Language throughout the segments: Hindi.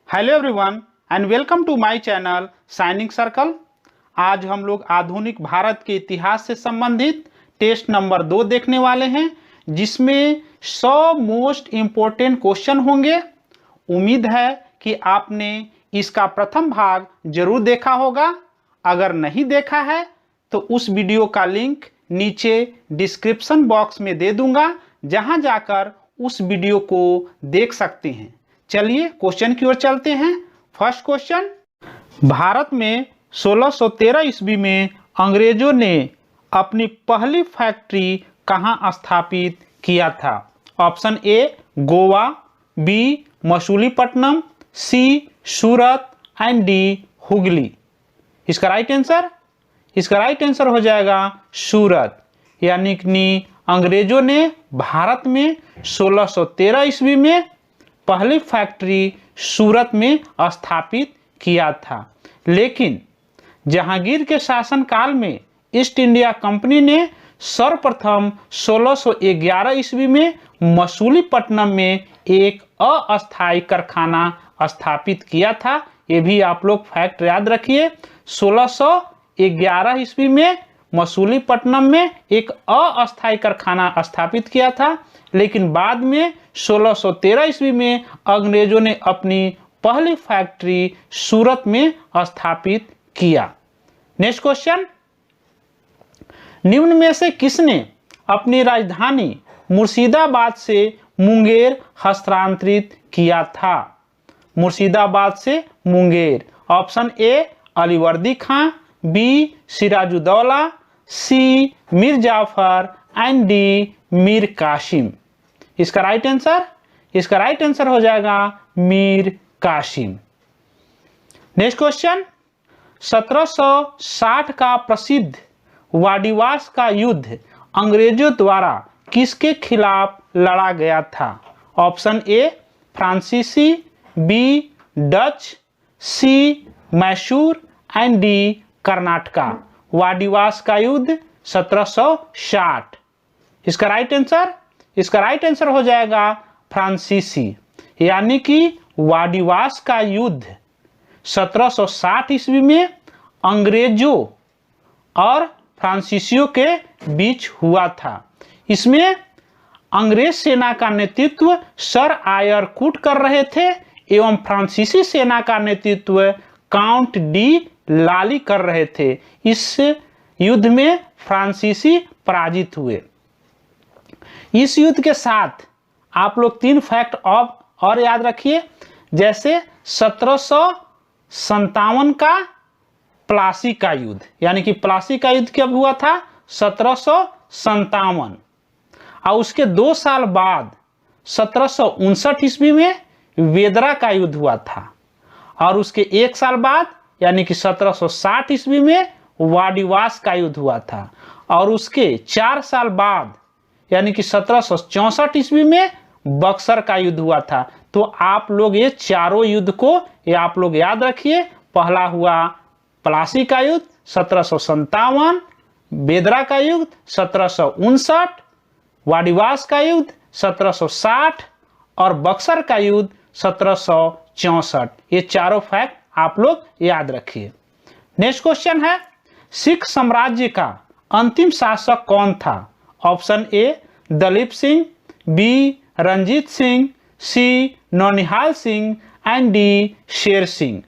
Hello everyone and welcome to my channel signing circle. आज हम लोग आधुनिक भारत के इतिहास से संबंधित टेस्ट नंबर 2 देखने वाले हैं, जिसमें 100 मोस्ट इम्पोर्टेंट क्वेश्चन होंगे। उम्मीद है कि आपने इसका प्रथम भाग जरूर देखा होगा। अगर नहीं देखा है तो उस वीडियो का लिंक नीचे डिस्क्रिप्शन बॉक्स में दे दूंगा, जहां जाकर उस वीडियो को देख सकते हैं। चलिए क्वेश्चन की ओर चलते हैं। फर्स्ट क्वेश्चन, भारत में 1613 ईस्वी में अंग्रेजों ने अपनी पहली फैक्ट्री कहां स्थापित किया था? Option A Goa, B Masulipatnam, C Surat and D Hooghly. इसका राइट आंसर हो जाएगा सूरत। यानी कि अंग्रेजों ने भारत में 1613 ईस्वी में पहली फैक्ट्री सूरत में स्थापित किया था। लेकिन जहांगीर के शासनकाल में ईस्ट इंडिया कंपनी ने सर्वप्रथम 1611 ईस्वी में मसूलीपट्टनम में एक अस्थायी कारखाना स्थापित किया था। ये भी आप लोग फैक्ट याद रखिए। 1611 ईस्वी में मसूलीपट्टनम में एक अस्थायी कारखाना स्थापित किया था, लेकिन बाद में 1613 ईस्वी में अंग्रेजों ने अपनी पहली फैक्ट्री सूरत में स्थापित किया। नेक्स्ट क्वेश्चन, निम्न में से किसने अपनी राजधानी मुर्शिदाबाद से मुंगेर हस्तांतरित किया था? मुर्शिदाबाद से Munger. Option A Alivardi Khan, B Sirajuddaula, C Mir Jafar and D Mir Qasim. इसका राइट आंसर हो जाएगा मीर कासिम। नेक्स्ट क्वेश्चन, 1760 का प्रसिद्ध वाडिवास का युद्ध अंग्रेजों द्वारा किसके खिलाफ लड़ा गया था? ऑप्शन ए फ्रांसीसी, B Dutch, C Mysore and D Karnataka. Wandiwash का युद्ध 1760। इसका राइट आंसर हो जाएगा फ्रांसीसी। यानी कि वाडिवास का युद्ध 1760 ईस्वी में अंग्रेजों और फ्रांसीसियों के बीच हुआ था। इसमें अंग्रेज सेना का नेतृत्व सर आयर कूट कर रहे थे एवं फ्रांसीसी सेना का नेतृत्व काउंट डी लाली कर रहे थे। इस युद्ध में फ्रांसीसी पराजित हुए। इस युद्ध के साथ आप लोग 3 फैक्ट और याद रखिए। जैसे 1757 का प्लासी का युद्ध, यानी कि प्लासी का युद्ध कब हुआ था? 1757। और उसके 2 साल बाद 1759 ईस्वी में वेदरा का युद्ध हुआ था। और उसके 1 साल बाद यानी कि 1760 ईस्वी में वाडिवास का युद्ध हुआ था। और उसके 4 साल बाद यानी कि 1764 ईस्वी में बक्सर का युद्ध हुआ था। तो आप लोग ये चारों युद्ध को आप लोग याद रखिए। पहला हुआ प्लासी का युद्ध 1757, बेदरा का युद्ध 1759, वाडिवास का युद्ध 1760 और बक्सर का युद्ध 1764। ये चारों फैक्ट आप लोग याद रखिए। नेक्स्ट क्वेश्चन है, सिख साम्राज्य का अंतिम शासक कौन था? Option A Dalip Singh, B Ranjit Singh, C Naunihal Singh and D Sher Singh.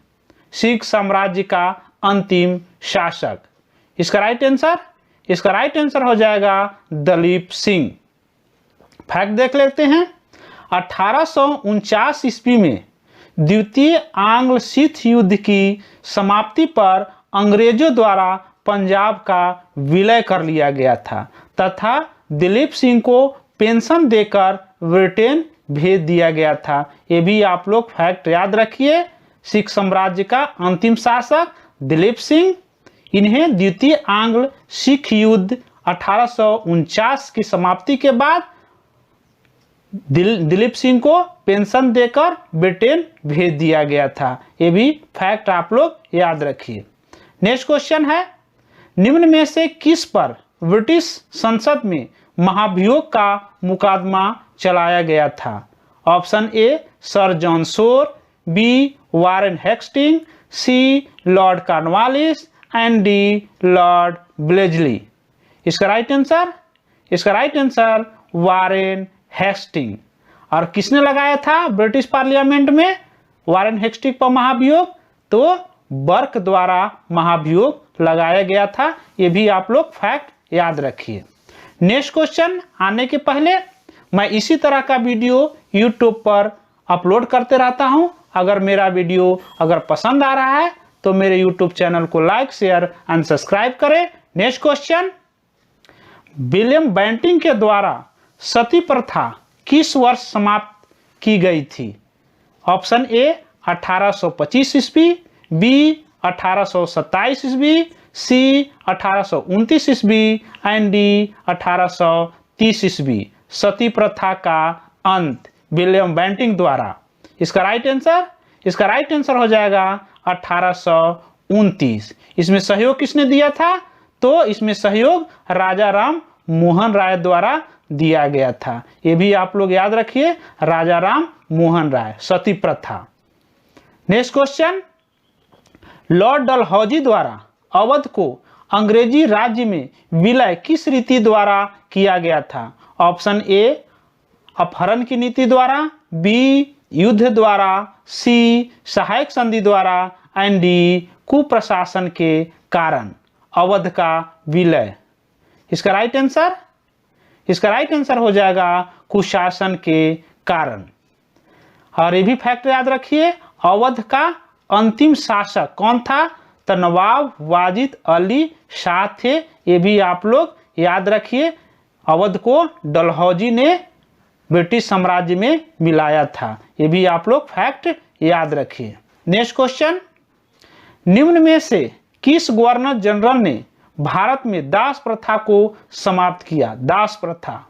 Sikh साम्राज्य का अंतिम शासक। इसका राइट आंसर हो जाएगा दलीप सिंह। फैक्ट देख लेते हैं। 1849 ईस्वी में द्वितीय आंग्ल सिख युद्ध की समाप्ति पर अंग्रेजों द्वारा पंजाब का विलय कर लिया गया था तथा दिलीप सिंह को पेंशन देकर ब्रिटेन भेज दिया गया था। ये भी आप लोग फैक्ट याद रखिए। सिख साम्राज्य का अंतिम शासक दिलीप सिंह। इन्हें द्वितीय आंग्ल सिख युद्ध 1849 की समाप्ति के बाद दिलीप सिंह को पेंशन देकर ब्रिटेन भेज दिया गया था। ये भी फैक्ट आप लोग याद रखिए। नेक्स्ट क्वेश्चन है, निम्न में से किस पर ब्रिटिश संसद में महाभियोग का मुकदमा चलाया गया था? Option A Sir John Shore, B Warren Hasting, C Lord Cornwallis and D Lord Wellesley. इसका राइट आंसर वारेन हेस्टिंग। और किसने लगाया था ब्रिटिश पार्लियामेंट में वारेन हेस्टिंग पर महाभियोग? तो बर्क द्वारा महाभियोग लगाया गया था। ये भी आप लोग फैक्ट याद रखिए। नेक्स्ट क्वेश्चन आने के पहले मैं इसी तरह का वीडियो यूट्यूब पर अपलोड करते रहता हूं। अगर मेरा वीडियो पसंद आ रहा है तो मेरे यूट्यूब चैनल को लाइक, शेयर एंड सब्सक्राइब करें। नेक्स्ट क्वेश्चन, विलियम बेंटिंग के द्वारा सती प्रथा किस वर्ष समाप्त की गई थी? ऑप्शन ए 1825 ईस्वी, बी 1827 ईस्वी, सी 1829 ईस्वी एंड डी 1830 ईस्वी। सती प्रथा का अंत विलियम बेंटिंग द्वारा। इसका राइट आंसर हो जाएगा 1829। इसमें सहयोग किसने दिया था? तो इसमें सहयोग राजा राम मोहन राय द्वारा दिया गया था। ये भी आप लोग याद रखिए, राजा राम मोहन राय, सती प्रथा। नेक्स्ट क्वेश्चन, लॉर्ड डलहौजी द्वारा अवध को अंग्रेजी राज्य में विलय किस रीति द्वारा किया गया था? ऑप्शन ए अपहरण की नीति द्वारा, बी युद्ध द्वारा, सी सहायक संधि द्वारा एंड डी कुप्रशासन के कारण अवध का विलय। इसका राइट आंसर हो जाएगा कुशासन के कारण। और ये भी फैक्ट याद रखिए, अवध का अंतिम शासक कौन था? तो नवाब वाजिद अली शाह थे। ये भी आप लोग याद रखिए, अवध को डलहौजी ने ब्रिटिश साम्राज्य में मिलाया था। ये भी आप लोग फैक्ट याद रखिए। नेक्स्ट क्वेश्चन, निम्न में से किस गवर्नर जनरल ने भारत में दास प्रथा को समाप्त किया? दास प्रथा।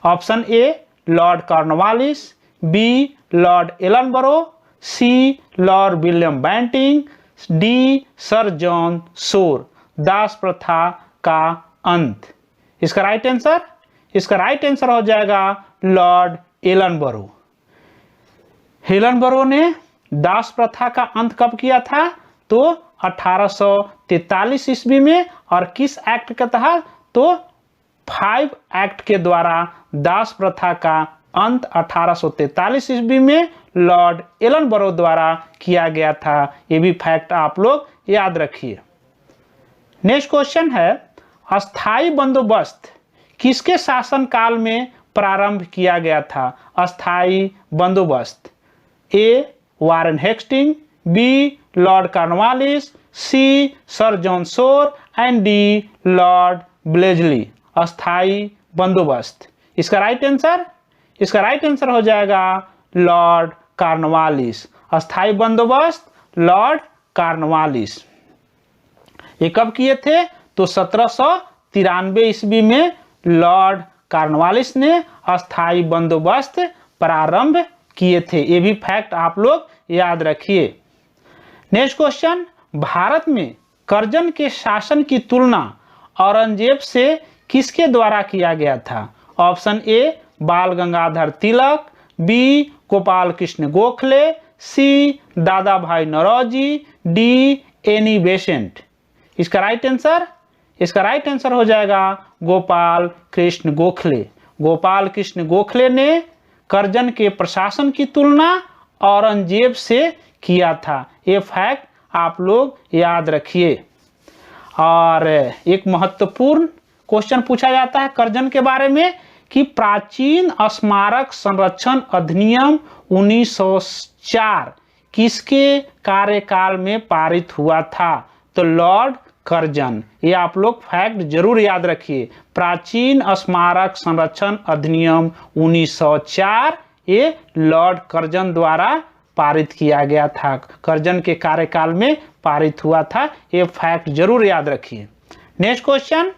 Option A Lord Cornwallis, B Lord Ellenborough, C Lord William Bentinck, D Sir John Shore. दास प्रथा का अंत। इसका राइट आंसर हो जाएगा लॉर्ड एलनबरो। एलनबरो ने दास प्रथा का अंत कब किया था? तो 1843 ईस्वी में। और किस एक्ट के तहत? तो 5 एक्ट के द्वारा दास प्रथा का अंत 1843 ईस्वी में लॉर्ड एलनबरो द्वारा किया गया था। ये भी फैक्ट आप लोग याद रखिए। नेक्स्ट क्वेश्चन है, अस्थाई बंदोबस्त किसके शासनकाल में प्रारंभ किया गया था? अस्थाई बंदोबस्त। A Warren Hastings, B Lord Cornwallis, C Sir John Shore and D Lord Wellesley. अस्थाई बंदोबस्त। इसका राइट आंसर हो जाएगा लॉर्ड कॉर्नवालिस। अस्थाई बंदोबस्त लॉर्ड कॉर्नवालिस। ये कब किए थे? तो 1793 ईस्वी में लॉर्ड कॉर्नवालिस ने अस्थाई बंदोबस्त प्रारंभ किए थे। ये भी फैक्ट आप लोग याद रखिए। नेक्स्ट क्वेश्चन, भारत में कर्जन के शासन की तुलना औरंगजेब से किसके द्वारा किया गया था? ऑप्शन ए बाल गंगाधर तिलक, बी गोपाल कृष्ण गोखले, सी दादा भाई नौरोजी, डी एनी बेसेंट। इसका राइट आंसर हो जाएगा गोपाल कृष्ण गोखले। गोपाल कृष्ण गोखले ने कर्जन के प्रशासन की तुलना औरंगजेब से किया था। ये फैक्ट आप लोग याद रखिए। और एक महत्वपूर्ण क्वेश्चन पूछा जाता है कर्जन के बारे में कि प्राचीन स्मारक संरक्षण अधिनियम 1904 किसके कार्यकाल में पारित हुआ था? तो लॉर्ड कर्जन। ये आप लोग फैक्ट जरूर याद रखिए। प्राचीन स्मारक संरक्षण अधिनियम 1904 ये लॉर्ड कर्जन द्वारा पारित किया गया था। कर्जन के कार्यकाल में पारित हुआ था। ये फैक्ट जरूर याद रखिए। नेक्स्ट क्वेश्चन,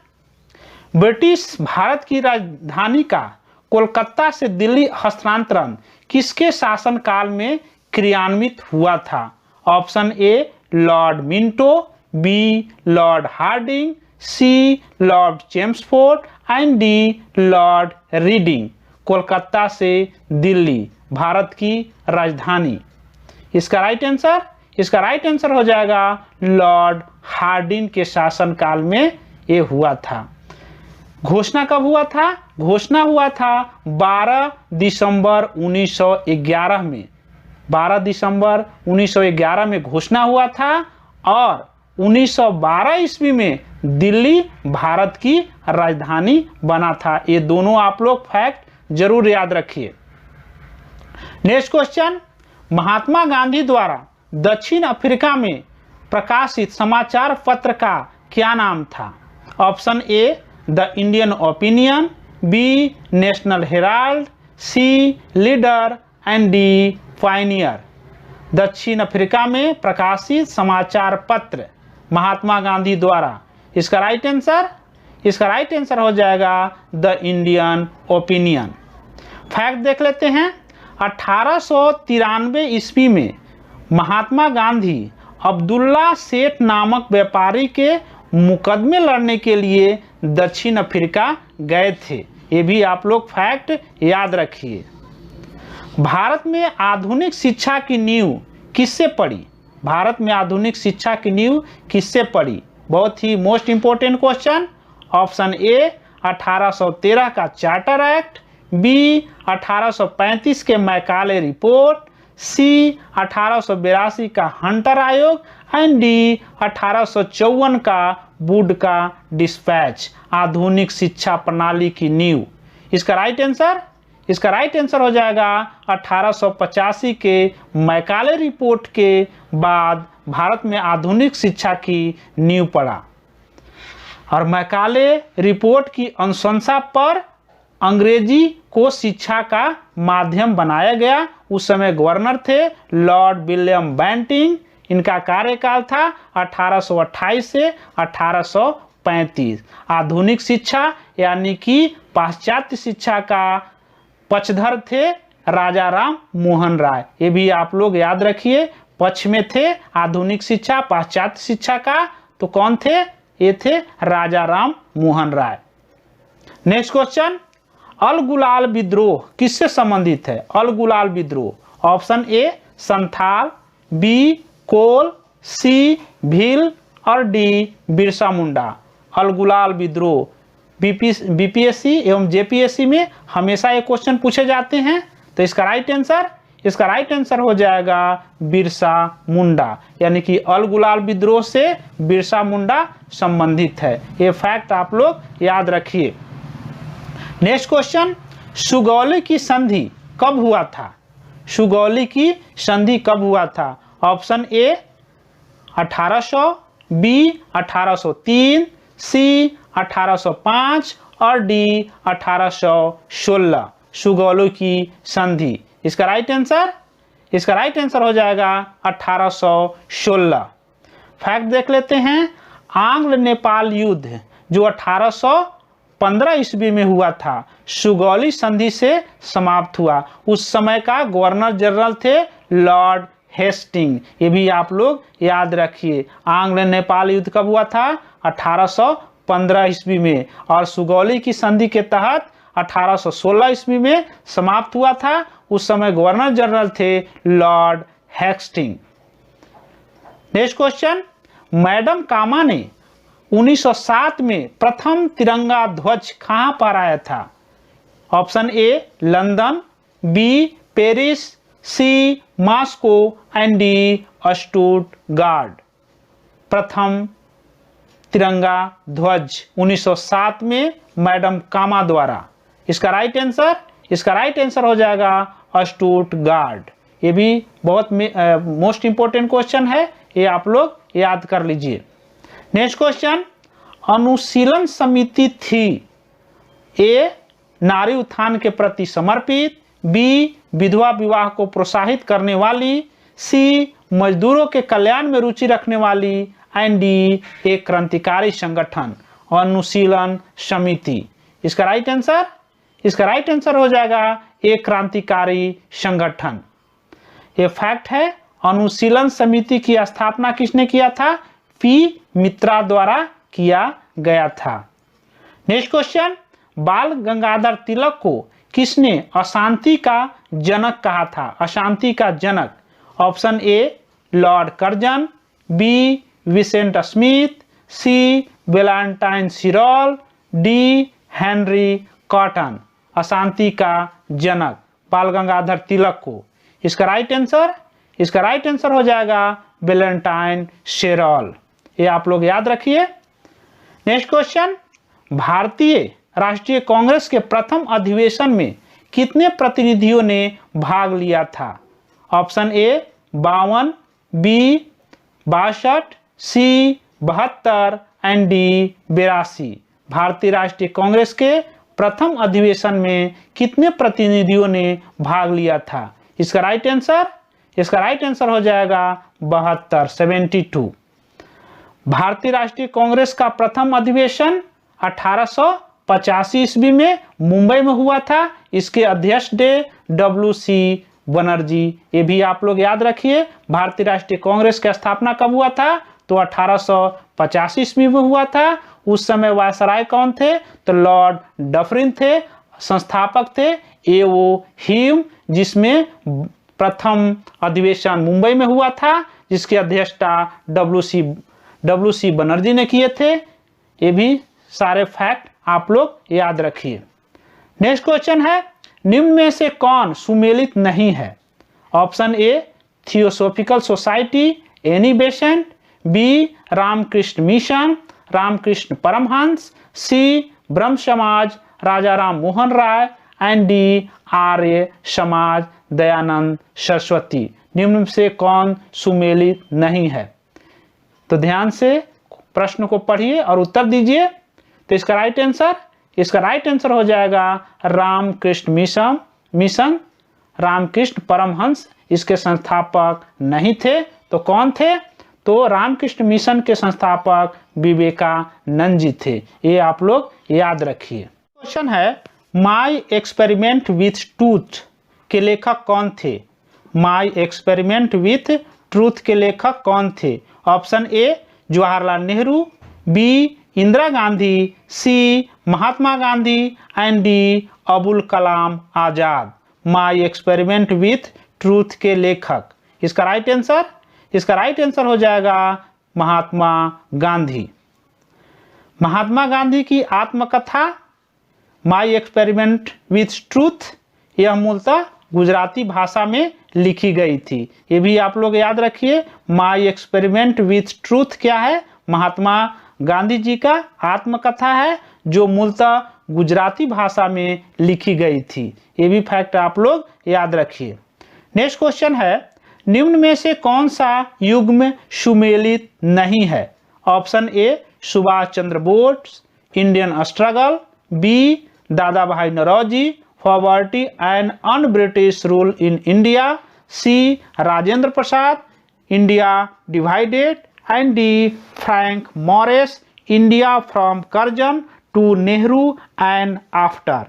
ब्रिटिश भारत की राजधानी का कोलकाता से दिल्ली हस्तांतरण किसके शासनकाल में क्रियान्वित हुआ था? Option A Lord Minto, B Lord Hardinge, C Lord Chelmsford and D Lord Reading. Kolkata से दिल्ली भारत की राजधानी। इसका राइट आंसर हो जाएगा लॉर्ड हार्डिंग के शासनकाल में ये हुआ था। घोषणा कब हुआ था? घोषणा हुआ था 12 दिसंबर 1911 में। 12 दिसंबर 1911 में घोषणा हुआ था और 1912 ईस्वी में दिल्ली भारत की राजधानी बना था। ये दोनों आप लोग फैक्ट जरूर याद रखिए। नेक्स्ट क्वेश्चन, महात्मा गांधी द्वारा दक्षिण अफ्रीका में प्रकाशित समाचार पत्र का क्या नाम था? Option A the Indian Opinion, B National Herald, C Leader and D Pioneer. दक्षिण अफ्रीका में प्रकाशित समाचार पत्र महात्मा गांधी द्वारा, इसका राइट आंसर हो जाएगा द इंडियन ओपिनियन। फैक्ट देख लेते हैं। 1893 ईस्वी में महात्मा गांधी अब्दुल्ला सेठ नामक व्यापारी के मुकदमे लड़ने के लिए दक्षिण अफ्रीका गए थे। ये भी आप लोग फैक्ट याद रखिए। भारत में आधुनिक शिक्षा की नींव किससे पड़ी? भारत में आधुनिक शिक्षा की नींव किससे पड़ी? बहुत ही most important question. Option A 1813 का चार्टर एक्ट, बी 1835 के मैकाले रिपोर्ट, सी 1882 का हंटर आयोग एंड डी 1854 का वुड का डिस्पैच। आधुनिक शिक्षा प्रणाली की नींव, इसका राइट आंसर हो जाएगा 1885 के मैकाले रिपोर्ट के बाद भारत में आधुनिक शिक्षा की नींव पड़ा। और मैकाले रिपोर्ट की अनुशंसा पर अंग्रेजी को शिक्षा का माध्यम बनाया गया। उस समय गवर्नर थे लॉर्ड विलियम बेंटिंग। इनका कार्यकाल था 1828 से 1835। आधुनिक शिक्षा यानी कि पाश्चात्य शिक्षा का पक्षधर थे राजा राम मोहन राय। ये भी आप लोग याद रखिए। पक्ष में थे आधुनिक शिक्षा, पाश्चात्य शिक्षा का, तो कौन थे? ये थे राजा राम मोहन राय। नेक्स्ट क्वेश्चन, अल गुलाल विद्रोह किससे संबंधित है? अल गुलाल विद्रोह, ऑप्शन ए संथाल, बी कोल, सी भील और डी बिरसा मुंडा। अल गुलाल विद्रोह बीपीएससी एवं जेपीएससी में हमेशा ये क्वेश्चन पूछे जाते हैं। तो इसका राइट आंसर हो जाएगा बिरसा मुंडा, यानी कि अल गुलाल विद्रोह से बिरसा मुंडा संबंधित है। ये फैक्ट आप लोग याद रखिए। नेक्स्ट क्वेश्चन, सुगौली की संधि कब हुआ था? सुगौली की संधि कब हुआ था? ऑप्शन ए 1800, बी 1803, सी 1805 और डी 1816। सुगौली की संधि, इसका राइट आंसर हो जाएगा 1816। फैक्ट देख लेते हैं। आंग्ल नेपाल युद्ध जो 1815 ईस्वी में हुआ था, सुगौली संधि से समाप्त हुआ। उस समय का गवर्नर जनरल थे लॉर्ड हेस्टिंग। ये भी आप लोग याद रखिए। आंग्ल नेपाल युद्ध कब हुआ था? 1815 ईस्वी में, और सुगौली की संधि के तहत 1816 ईस्वी में समाप्त हुआ था। उस समय गवर्नर जनरल थे Lord Hastings. Next question, madam Cama ने 1907 में प्रथम तिरंगा ध्वज कहां फहराया था? Option A London, B Paris, C Moscow and D Stuttgart. प्रथम तिरंगा ध्वज 1907 में मैडम कामा द्वारा। इसका राइट आंसर हो जाएगा स्टुटगार्ट। ये भी बहुत मोस्ट इंपोर्टेंट क्वेश्चन है, ये आप लोग याद कर लीजिए। नेक्स्ट क्वेश्चन, अनुशीलन समिति थी ए नारी उत्थान के प्रति समर्पित, बी विधवा विवाह को प्रोत्साहित करने वाली, सी मजदूरों के कल्याण में रुचि रखने वाली एंड डी एक क्रांतिकारी संगठन। अनुशीलन समिति, इसका राइट आंसर हो जाएगा एक क्रांतिकारी संगठन। ये फैक्ट है। अनुशीलन समिति की स्थापना किसने किया था? पी मित्रा द्वारा किया गया था। नेक्स्ट क्वेश्चन, बाल गंगाधर तिलक को किसने अशांति का जनक कहा था? अशांति का जनक। Option A Lord Curzon, B Vincent Smith, C Valentine Chirol, D Henry Cotton. अशांति का जनक बाल गंगाधर तिलक को। इसका राइट आंसर हो जाएगा वेलेंटाइन सिरोल। ये आप लोग याद रखिए। नेक्स्ट क्वेश्चन, भारतीय राष्ट्रीय कांग्रेस के प्रथम अधिवेशन में कितने प्रतिनिधियों ने भाग लिया था? Option A 52, B 62, C 72 and D 82। भारतीय राष्ट्रीय कांग्रेस के प्रथम अधिवेशन में कितने प्रतिनिधियों ने भाग लिया था? इसका राइट आंसर हो जाएगा 72, 72। भारतीय राष्ट्रीय कांग्रेस का प्रथम अधिवेशन 1885 ईस्वी में मुंबई में हुआ था। इसके अध्यक्ष थे WC बनर्जी। ये भी आप लोग याद रखिए। भारतीय राष्ट्रीय कांग्रेस की स्थापना कब हुआ था? तो 1885 ईस्वी में हुआ था। उस समय वायसराय कौन थे? तो लॉर्ड डफरिन थे। संस्थापक थे A.O. ह्यूम, जिसमें प्रथम अधिवेशन मुंबई में हुआ था, जिसकी अध्यक्षता WC बनर्जी ने किए थे। ये भी सारे फैक्ट आप लोग याद रखिए। नेक्स्ट क्वेश्चन है, निम्न में से कौन सुमेलित नहीं है? Option A Theosophical Society Annie Besant, B Ramakrishna Mission Ramakrishna Paramhansa, C Brahmo Samaj Raja Ram Mohan Roy and D Arya Samaj Dayanand Saraswati. निम्न में से कौन सुमेलित नहीं है? तो ध्यान से प्रश्न को पढ़िए और उत्तर दीजिए। तो इसका राइट आंसर हो जाएगा रामकृष्ण मिशन। रामकृष्ण परमहंस इसके संस्थापक नहीं थे। तो कौन थे? तो रामकृष्ण मिशन के संस्थापक विवेकानंद जी थे। ये आप लोग याद रखिए। क्वेश्चन है, माय एक्सपेरिमेंट विथ ट्रूथ के लेखक कौन थे? माय एक्सपेरिमेंट विथ ट्रूथ के लेखक कौन थे? Option A Jawaharlal Nehru, B Indira Gandhi, C Mahatma Gandhi and D Abul Kalam Azad. My experiment with truth के लेखक। इसका राइट आंसर हो जाएगा महात्मा गांधी। महात्मा गांधी की आत्मकथा माय एक्सपेरिमेंट विथ ट्रूथ यह मूलतः गुजराती भाषा में लिखी गई थी। ये भी आप लोग याद रखिए। माय एक्सपेरिमेंट विथ ट्रूथ क्या है? महात्मा गांधी जी का आत्मकथा है, जो मूलतः गुजराती भाषा में लिखी गई थी। ये भी फैक्ट आप लोग याद रखिए। नेक्स्ट क्वेश्चन है, निम्न में से कौन सा युग्म सुमेलित नहीं है? Option A Subhash Chandra Bose Indian struggle, B दादा भाई Naoroji poverty and un British rule in India, C Rajendra Prasad India divided and D Frank Moraes India from Curzon to Nehru and after.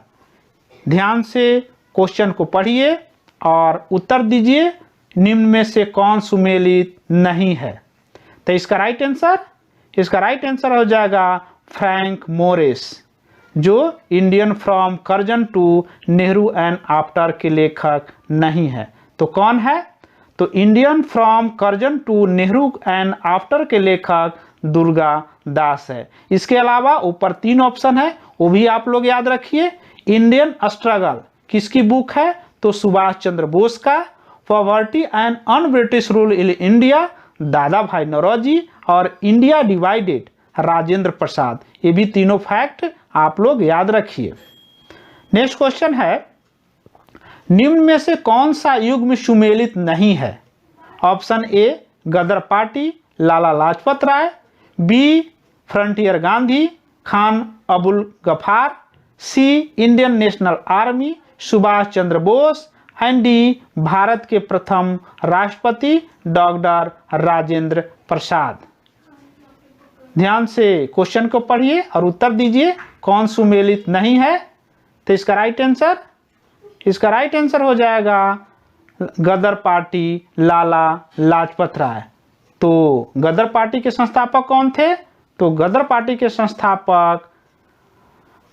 ध्यान से क्वेश्चन को पढ़िए और उत्तर दीजिए। निम्न में से कौन सुमेलित नहीं है? तो इसका राइट आंसर हो जाएगा फ्रैंक मॉरिस, जो Indian from Curzon to Nehru and after के लेखक नहीं है। तो कौन है? तो Indian from Curzon to Nehru and after के लेखक दुर्गा दास है। इसके अलावा ऊपर 3 ऑप्शन है, वो भी आप लोग याद रखिए। इंडियन स्ट्रगल किसकी बुक है? तो सुभाष चंद्र बोस का। Poverty and un British rule in India दादा भाई नौरोजी, और इंडिया डिवाइडेड राजेंद्र प्रसाद। ये भी तीनों फैक्ट आप लोग याद रखिए। नेक्स्ट क्वेश्चन है, निम्न में से कौन सा युग्म सुमेलित नहीं है? Option A Ghadar Party Lala Lajpat Rai, B Frontier Gandhi Khan Abul Gaffar, C Indian National Army Subhash Chandra Bose and D Bharat के प्रथम राष्ट्रपति डॉक्टर राजेंद्र प्रसाद। ध्यान से क्वेश्चन को पढ़िए और उत्तर दीजिए कौन सुमेलित नहीं है। तो इसका राइट आंसर हो जाएगा गदर पार्टी लाला लाजपत राय। तो गदर पार्टी के संस्थापक कौन थे? तो गदर पार्टी के संस्थापक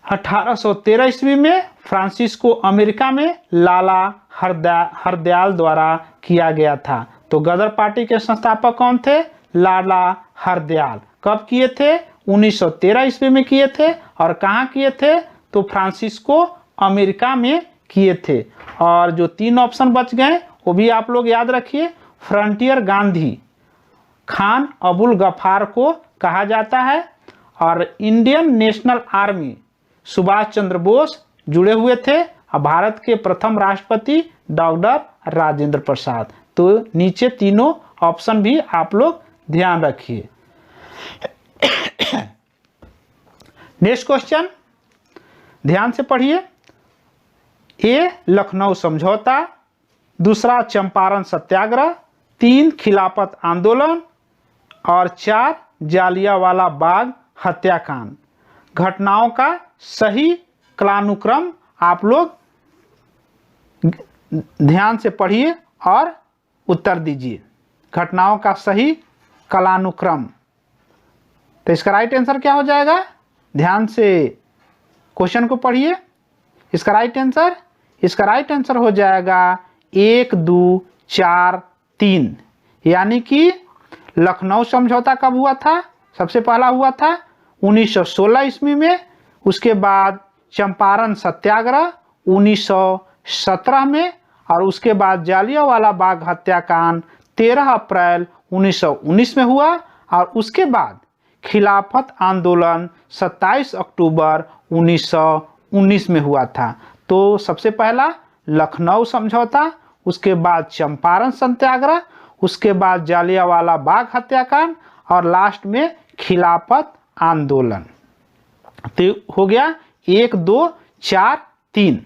1813 ईस्वी में फ्रांसिस्को अमेरिका में लाला हरदयाल द्वारा किया गया था। तो गदर पार्टी के संस्थापक कौन थे? लाला हरदयाल। कब किए थे? 1913 ईस्वी में किए थे। और कहाँ किए थे? तो फ्रांसिस्को अमेरिका में किए थे। और जो 3 ऑप्शन बच गए वो भी आप लोग याद रखिए। फ्रंटियर गांधी खान अबुल गफ्फार को कहा जाता है। और Indian National Army Subhash Chandra Bose जुड़े हुए थे। और भारत के प्रथम राष्ट्रपति डॉक्टर राजेंद्र प्रसाद। तो नीचे तीनों ऑप्शन भी आप लोग ध्यान रखिए। नेक्स्ट क्वेश्चन ध्यान से पढ़िए। ए लखनऊ समझौता, दूसरा चंपारण सत्याग्रह, 3 खिलाफत आंदोलन और 4 जालियांवाला बाग हत्याकांड। घटनाओं का सही कालानुक्रम आप लोग ध्यान से पढ़िए और उत्तर दीजिए। घटनाओं का सही कालानुक्रम। तो इसका राइट आंसर क्या हो जाएगा? ध्यान से क्वेश्चन को पढ़िए। इसका राइट आंसर हो जाएगा 1, 2, 4, 3। यानी कि लखनऊ समझौता कब हुआ था? सबसे पहला हुआ था 1916 ईस्वी में। उसके बाद चंपारण सत्याग्रह 1917 में। और उसके बाद जालियांवाला बाग हत्याकांड 13 अप्रैल 1919 में हुआ। और उसके बाद खिलाफत आंदोलन 27 अक्टूबर 1919 में हुआ था। तो सबसे पहला लखनऊ समझौता, उसके बाद चंपारण सत्याग्रह, उसके बाद जालियांवाला बाग हत्याकांड और लास्ट में खिलाफत आंदोलन। तो हो गया 1, 2, 4, 3।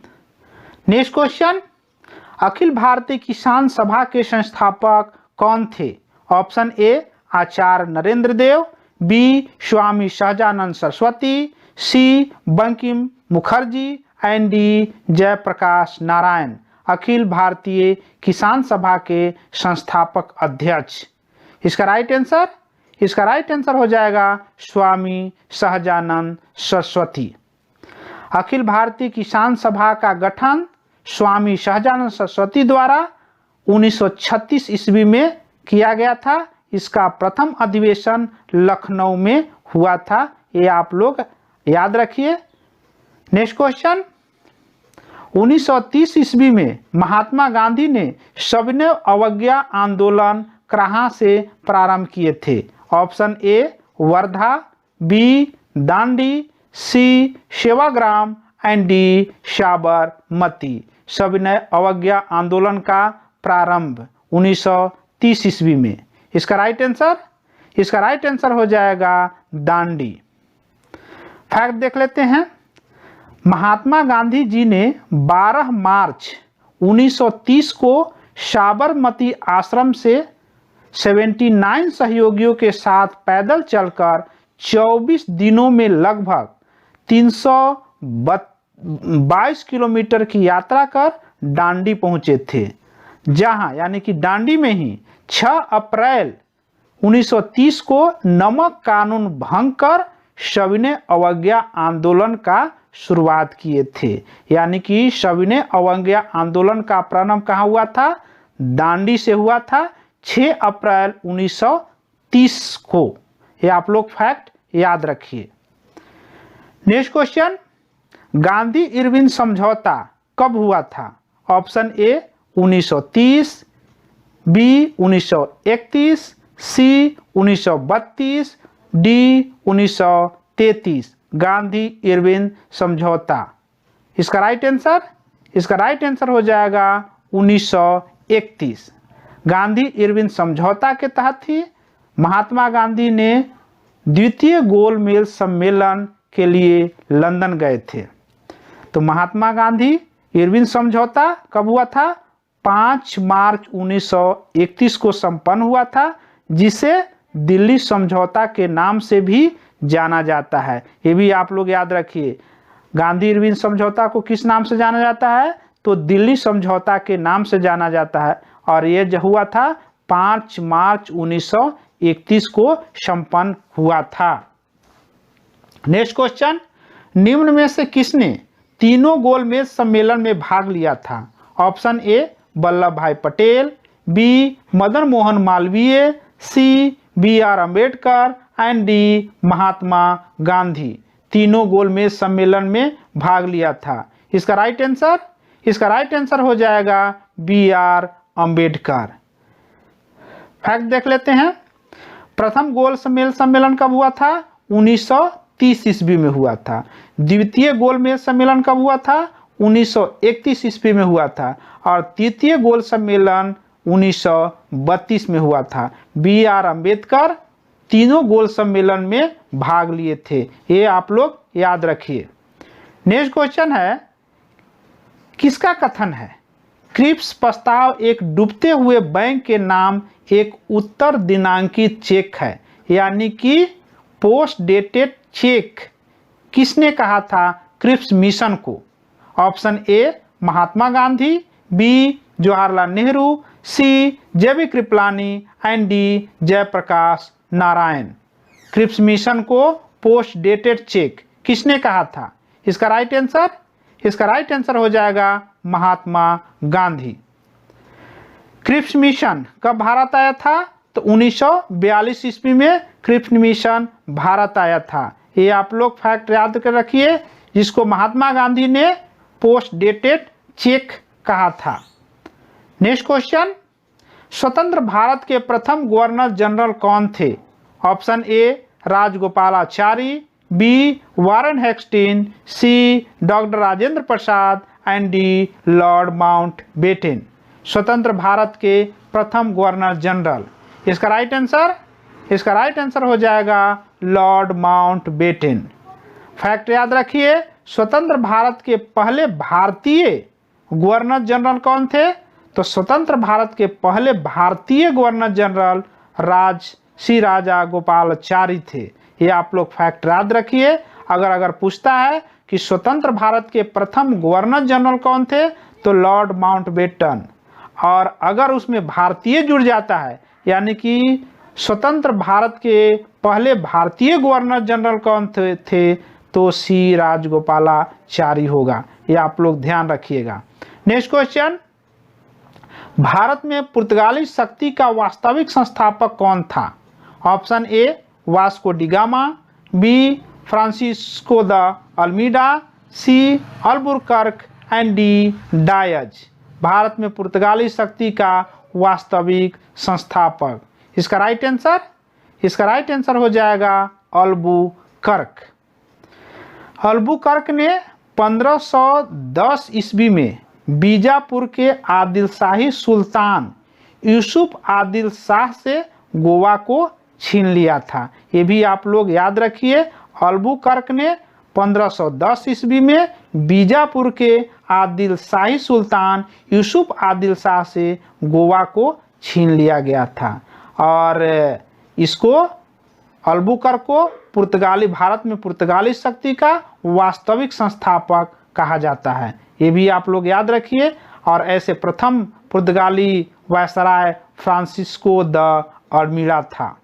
नेक्स्ट क्वेश्चन, अखिल भारतीय किसान सभा के संस्थापक कौन थे? Option A Acharya Narendra Dev, B Swami Sahajanand Saraswati, C Bankim Mukherjee and D Jayaprakash Narayan. Akhil Bharatiya Kisan सभा के संस्थापक अध्यक्ष। इसका राइट आंसर हो जाएगा स्वामी सहजानंद सरस्वती। अखिल भारतीय किसान सभा का गठन स्वामी सहजानंद सरस्वती द्वारा 1936 ईस्वी में किया गया था। इसका प्रथम अधिवेशन लखनऊ में हुआ था। ये आप लोग याद रखिए। नेक्स्ट क्वेश्चन, 1930 ईस्वी में महात्मा गांधी ने सविनय अवज्ञा आंदोलन कहाँ से प्रारंभ किए थे? Option A Wardha, B Dandi, C Sevagram and D Sabarmati. सविनय अवज्ञा आंदोलन का प्रारंभ 1930 ईस्वी में। इसका राइट आंसर हो जाएगा दांडी। फैक्ट देख लेते हैं। महात्मा गांधी जी ने 12 मार्च 1930 को साबरमती आश्रम से 79 सहयोगियों के साथ पैदल चलकर 24 दिनों में लगभग 322 किलोमीटर की यात्रा कर दांडी पहुंचे थे, जहां यानी कि दांडी में ही 6 अप्रैल 1930 को नमक कानून भंग कर सविनय अवज्ञा आंदोलन का शुरुआत किए थे। यानी कि सविनय अवज्ञा आंदोलन का प्रारंभ कहाँ हुआ था? दांडी से हुआ था 6 अप्रैल 1930 को। ये आप लोग फैक्ट याद रखिए। नेक्स्ट क्वेश्चन, गांधी इरविन समझौता कब हुआ था? Option A 1930, B 1931, C 1932, D 1933। Gandhi Irwin समझौता। इसका राइट आंसर हो जाएगा 1931। गांधी इरविन समझौता के तहत ही महात्मा गांधी ने द्वितीय गोलमेज सम्मेलन के लिए लंदन गए थे। तो महात्मा गांधी इरविन समझौता कब हुआ था? 5 मार्च 1931 को संपन्न हुआ था, जिसे दिल्ली समझौता के नाम से भी जाना जाता है। ये भी आप लोग याद रखिए। गांधी इरविन समझौता को किस नाम से जाना जाता है? तो दिल्ली समझौता के नाम से जाना जाता है। और ये जो हुआ था 5 मार्च 1931 को संपन्न हुआ था। नेक्स्ट क्वेश्चन, निम्न में से किसने तीनों गोलमेज सम्मेलन में भाग लिया था? Option A Vallabh Bhai Patel, B Madan Mohan Malaviya, C B R Ambedkar and D Mahatma Gandhi. तीनों गोलमेज सम्मेलन में भाग लिया था। इसका राइट आंसर हो जाएगा बी आर अम्बेडकर। फैक्ट देख लेते हैं। प्रथम गोलमेज सम्मेलन कब हुआ था? 1930 ईस्वी में हुआ था। द्वितीय गोलमेज सम्मेलन कब हुआ था? 1931 ईस्वी में हुआ था। और तृतीय गोल सम्मेलन 1932 में हुआ था। बी आर अम्बेडकर तीनों गोल सम्मेलन में भाग लिए थे। ये आप लोग याद रखिए। नेक्स्ट क्वेश्चन है, किसका कथन है? क्रिप्स प्रस्ताव एक डूबते हुए बैंक के नाम एक उत्तर दिनांकित चेक है, यानी कि पोस्ट डेटेड चेक। किसने कहा था क्रिप्स मिशन को? Option A Mahatma Gandhi, B Jawaharlal Nehru, C JB Kripalani and D Jayaprakash Narayan. Cripps mission को पोस्ट डेटेड चेक किसने कहा था? इसका राइट आंसर हो जाएगा महात्मा गांधी। क्रिप्स मिशन कब भारत आया था? तो 1942 ईस्वी में क्रिप्स मिशन भारत आया था। ये आप लोग फैक्ट याद कर रखिए, जिसको महात्मा गांधी ने पोस्ट डेटेड चेक कहा था। नेक्स्ट क्वेश्चन, स्वतंत्र भारत के प्रथम गवर्नर जनरल कौन थे? Option A Rajagopalachari, B Warren Hasting, C doctor Rajendra Prasad and D Lord Mountbatten. स्वतंत्र भारत के प्रथम गवर्नर जनरल। इसका राइट आंसर हो जाएगा लॉर्ड माउंटबेटन। फैक्ट याद रखिए, स्वतंत्र भारत के पहले भारतीय गवर्नर जनरल कौन थे? तो स्वतंत्र भारत के पहले भारतीय गवर्नर जनरल श्री राजा गोपालाचारी थे। ये आप लोग फैक्ट याद रखिए। अगर पूछता है कि स्वतंत्र भारत के प्रथम गवर्नर जनरल कौन थे, तो लॉर्ड माउंटबेटन। और अगर उसमें भारतीय जुड़ जाता है, यानी कि स्वतंत्र भारत के पहले भारतीय गवर्नर जनरल कौन थे, तो सी राजगोपालाचारी होगा। ये आप लोग ध्यान रखिएगा। नेक्स्ट क्वेश्चन, भारत में पुर्तगाली शक्ति का वास्तविक संस्थापक कौन था? Option A Vasco da Gama, B Francisco de Almeida, C Albuquerque and D Dias. Bharat में पुर्तगाली शक्ति का वास्तविक संस्थापक। इसका राइट आंसर हो जाएगा अल्बुकर्क। अल्बुकर्क ने 1510 ईस्वी में बीजापुर के आदिलशाही सुल्तान यूसुफ आदिल शाह से गोवा को छीन लिया था। ये भी आप लोग याद रखिए। अल्बुकर्क ने 1510 ईस्वी में बीजापुर के आदिलशाही सुल्तान यूसुफ आदिल शाह से गोवा को छीन लिया गया था। और इसको अल्बुकर्क को भारत में पुर्तगाली शक्ति का वास्तविक संस्थापक कहा जाता है। ये भी आप लोग याद रखिए। और ऐसे प्रथम पुर्तगाली वायसराय फ्रांसिस्को द अल्मीडा था।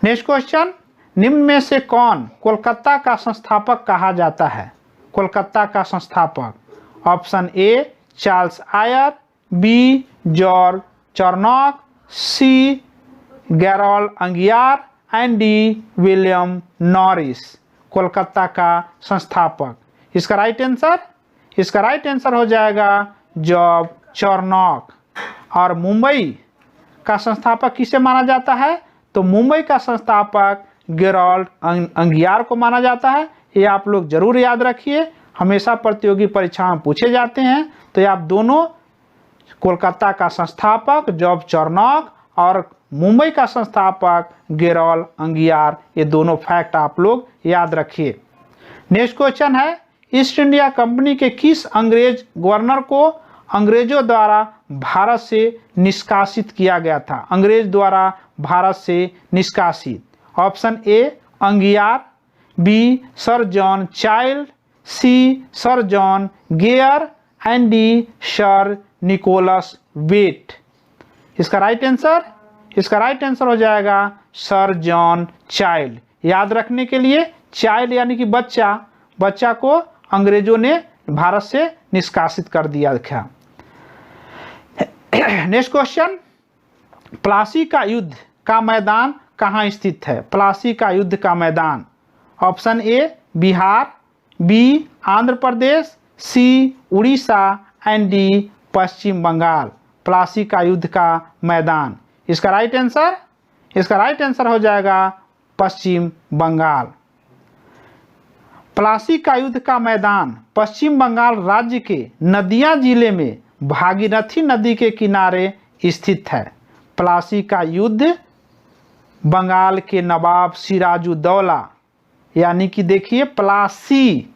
नेक्स्ट क्वेश्चन, निम्न में से कौन कोलकाता का संस्थापक कहा जाता है? कोलकाता का संस्थापक। Option A Charles Eyre, B George Charnock, C Gerald Aungier and D William Norris. Kolkata का संस्थापक। इसका राइट आंसर हो जाएगा जॉर्ज चार्नॉक। और मुंबई का संस्थापक किसे माना जाता है? तो मुंबई का संस्थापक गैरोल्ड अंगियार को माना जाता है। ये आप लोग जरूर याद रखिए, हमेशा प्रतियोगी परीक्षा में पूछे जाते हैं। तो ये आप दोनों, कोलकाता का संस्थापक जॉर्ज चार्नॉक और मुंबई का संस्थापक गैरोल्ड अंगियार, ये दोनों फैक्ट आप लोग याद रखिए। नेक्स्ट क्वेश्चन है, ईस्ट इंडिया कंपनी के किस अंग्रेज गवर्नर को अंग्रेजों द्वारा भारत से निष्कासित किया गया था? अंग्रेज द्वारा भारत से निष्कासित। Option A Aungier, B Sir John Child, C Sir John Gayer and D Sir Nicholas Waite. इसका राइट आंसर हो जाएगा सर जॉन चाइल्ड। याद रखने के लिए, चाइल्ड यानी कि बच्चा को अंग्रेजों ने भारत से निष्कासित कर दिया था। नेक्स्ट क्वेश्चन, प्लासी का युद्ध का मैदान कहाँ स्थित है? प्लासी का युद्ध का मैदान, option A Bihar, B Andhra Pradesh, C Orissa and D Paschim Bengal. Plassey का युद्ध का मैदान, इसका राइट आंसर हो जाएगा पश्चिम बंगाल। प्लासी का युद्ध का मैदान पश्चिम बंगाल राज्य के नदिया जिले में भागीरथी नदी के किनारे स्थित है। प्लासी का युद्ध बंगाल के नवाब सिराजुद्दौला, यानी कि देखिए प्लासी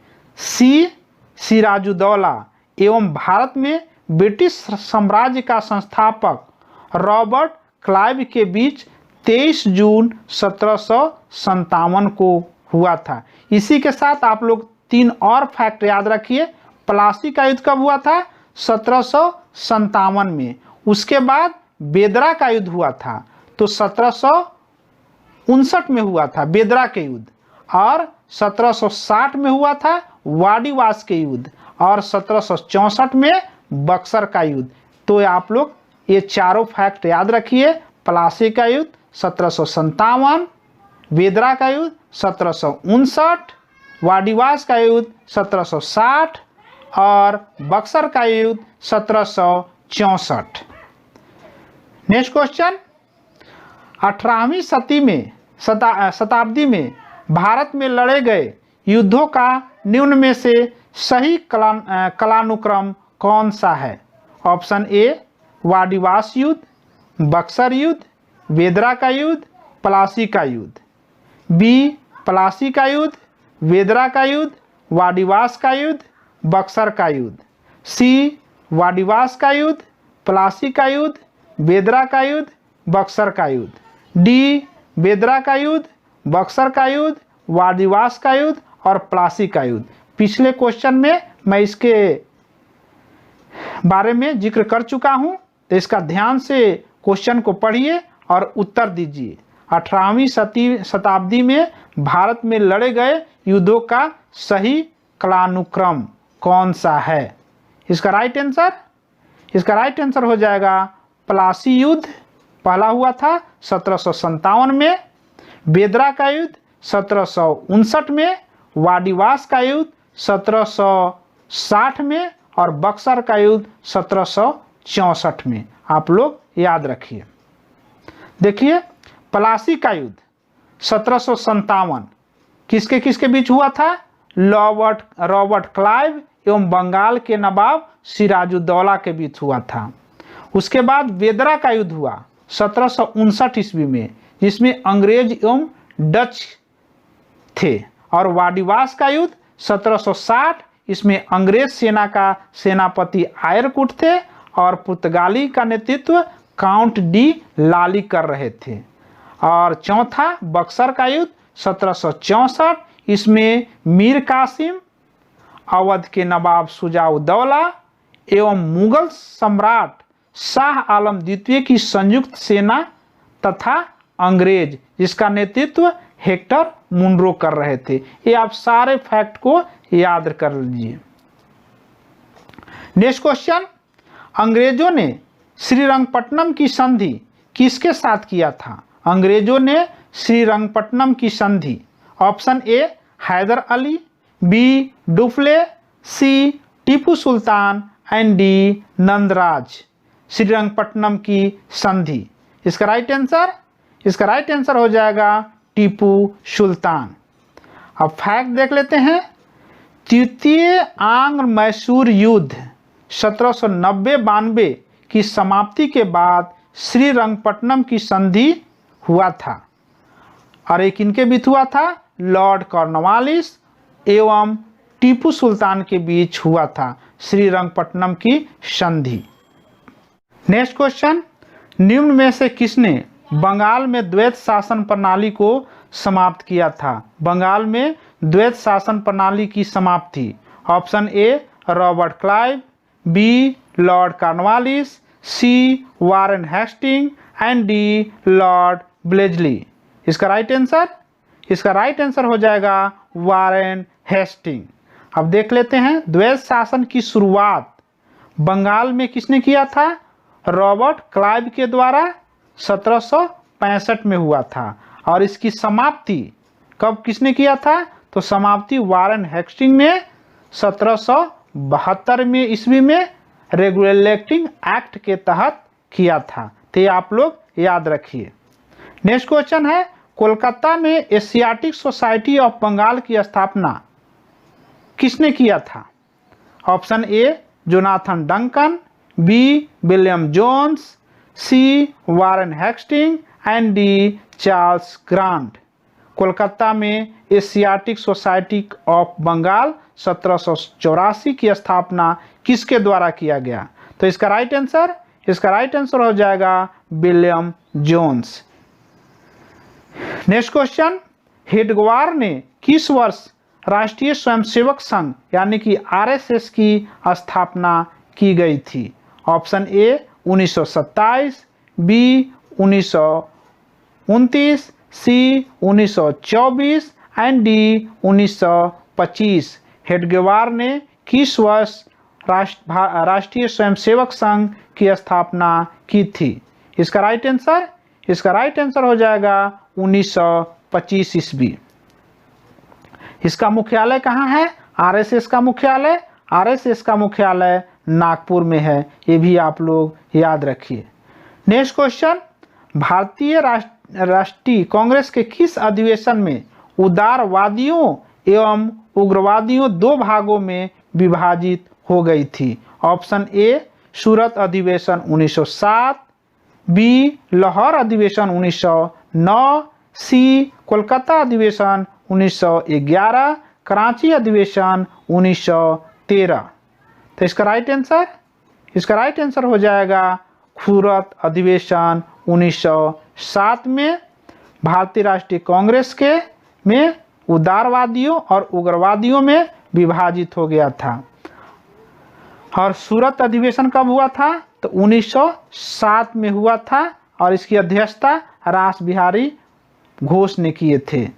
सिराजुद्दौला एवं भारत में ब्रिटिश साम्राज्य का संस्थापक रॉबर्ट क्लाइव के बीच 23 जून 1757 को हुआ था। इसी के साथ आप लोग 3 और फैक्ट याद रखिए। प्लासी का युद्ध कब हुआ था? 1757 में। उसके बाद बेदरा का युद्ध हुआ था, तो 1759 में हुआ था बेदरा के युद्ध, और 1760 में हुआ था वाडीवास के युद्ध, और 1764 में बक्सर का युद्ध। तो आप लोग ये चारों फैक्ट याद रखिए। प्लासी का युद्ध 1757, बेदरा का युद्ध 1759, वाडीवास का युद्ध 1760 और बक्सर का युद्ध 1764। नेक्स्ट क्वेश्चन, 18वीं शताब्दी में भारत में लड़े गए युद्धों का निम्न में से सही कालानुक्रम कौन सा है? ऑप्शन ए वाडीवास युद्ध, बक्सर युद्ध, बेदरा का युद्ध, प्लासी का युद्ध, बी प्लासी का युद्ध, बेदरा का युद्ध, वाडीवास का युद्ध, बक्सर का युद्ध, सी वाडीवास का युद्ध, प्लासी का युद्ध, बेदरा का युद्ध, बक्सर का युद्ध, डी बेदरा का युद्ध, बक्सर का युद्ध, वाडीवास का युद्ध और प्लासी का युद्ध। पिछले क्वेश्चन में मैं इसके बारे में जिक्र कर चुका हूं, तो इसका ध्यान से क्वेश्चन को पढ़िए और उत्तर दीजिए। 18वीं शताब्दी में भारत में लड़े गए युद्धों का सही कालानुक्रम कौन सा है? इसका राइट आंसर हो जाएगा प्लासी युद्ध पहला हुआ था 1757 में, बेदरा का युद्ध 1759 में, वाडीवास का युद्ध 1760 में और बक्सर का युद्ध 1764 में। आप लोग याद रखिए। देखिए प्लासी का युद्ध 1757 किसके किसके बीच हुआ था? रॉबर्ट क्लाइव एवं बंगाल के नवाब सिराजुद्दौला के बीच हुआ था। उसके बाद बेदरा का युद्ध हुआ 1759 ईस्वी में, जिसमें अंग्रेज एवं डच थे, और वाडीवास का युद्ध 1760, इसमें अंग्रेज सेना का सेनापति आयरकुट थे और पुर्तगाली का नेतृत्व काउंट डी लाली कर रहे थे। और चौथा बक्सर का युद्ध 1764, इसमें मीर कासिम, अवध के नवाब शुजाउद्दौला एवं मुगल सम्राट शाह आलम द्वितीय की संयुक्त सेना तथा अंग्रेज जिसका नेतृत्व हेक्टर मुनरो कर रहे थे। ये आप सारे फैक्ट को याद कर लीजिए। नेक्स्ट क्वेश्चन, अंग्रेजों ने श्रीरंगपट्टनम की संधि किसके साथ किया था? अंग्रेजों ने श्रीरंगपट्टनम की संधि, option A Haider Ali, B Dupleix, C Tipu Sultan and D Nandraj. Srirangapatnam की संधि, इसका राइट आंसर हो जाएगा टीपू सुल्तान। अब फैक्ट देख लेते हैं। तृतीय आंग्ल मैसूर युद्ध 1790-92 की समाप्ति के बाद श्रीरंगपट्टनम की संधि हुआ था, और एक इनके बीच हुआ था लॉर्ड कॉर्नवालिस एवं टीपू सुल्तान के बीच हुआ था श्रीरंगपट्टनम की संधि। नेक्स्ट क्वेश्चन, निम्न में से किसने बंगाल में द्वैत शासन प्रणाली को समाप्त किया था? बंगाल में द्वैत शासन प्रणाली की समाप्ति, option A Robert Clive, B Lord Cornwallis, C Warren Hasting and D Lord Wellesley. इसका राइट आंसर हो जाएगा वारेन हेस्टिंग। अब देख लेते हैं द्वैत शासन की शुरुआत बंगाल में किसने किया था? रॉबर्ट क्लाइव के द्वारा 1765 में हुआ था। और इसकी समाप्ति कब किसने किया था? तो समाप्ति वारेन हेस्टिंग ने 1772 में ईस्वी में रेगुलेटिंग एक्ट के तहत किया था। तो ये आप लोग याद रखिए। नेक्स्ट क्वेश्चन है, कोलकाता में एशियाटिक सोसाइटी ऑफ बंगाल की स्थापना किसने किया था? Option A Jonathan Duncan, B William Jones, C Warren Hasting and D Charles Grant. Kolkata में एशियाटिक सोसाइटी ऑफ बंगाल 1784 की स्थापना किसके द्वारा किया गया? तो इसका राइट आंसर हो जाएगा William Jones. Next question, Hedgewar ने किस वर्ष राष्ट्रीय स्वयंसेवक संघ यानी कि आरएसएस की स्थापना की गई थी? Option A 1927, B 1929, C 1924 and D 1925। Hedgewar ने किस वर्ष राष्ट्रीय स्वयंसेवक संघ की स्थापना की थी? इसका राइट आंसर हो जाएगा 1925 ईस्वी। इसका मुख्यालय कहाँ है? आरएसएस का मुख्यालय नागपुर में है। ये भी आप लोग याद रखिए। नेक्स्ट क्वेश्चन, भारतीय राष्ट्रीय कांग्रेस के किस अधिवेशन में उदारवादियों एवं उग्रवादियों दो भागों में विभाजित हो गई थी? ऑप्शन ए सूरत अधिवेशन 1907, बी लाहौर अधिवेशन 1909, सी कोलकाता अधिवेशन 1911, कराची अधिवेशन 1913। तो इसका राइट आंसर हो जाएगा सूरत अधिवेशन 1907 में भारतीय राष्ट्रीय कांग्रेस के में उदारवादियों और उग्रवादियों में विभाजित हो गया था। और सूरत अधिवेशन कब हुआ था? तो 1907 में हुआ था और इसकी अध्यक्षता रास बिहारी घोष ने किए थे।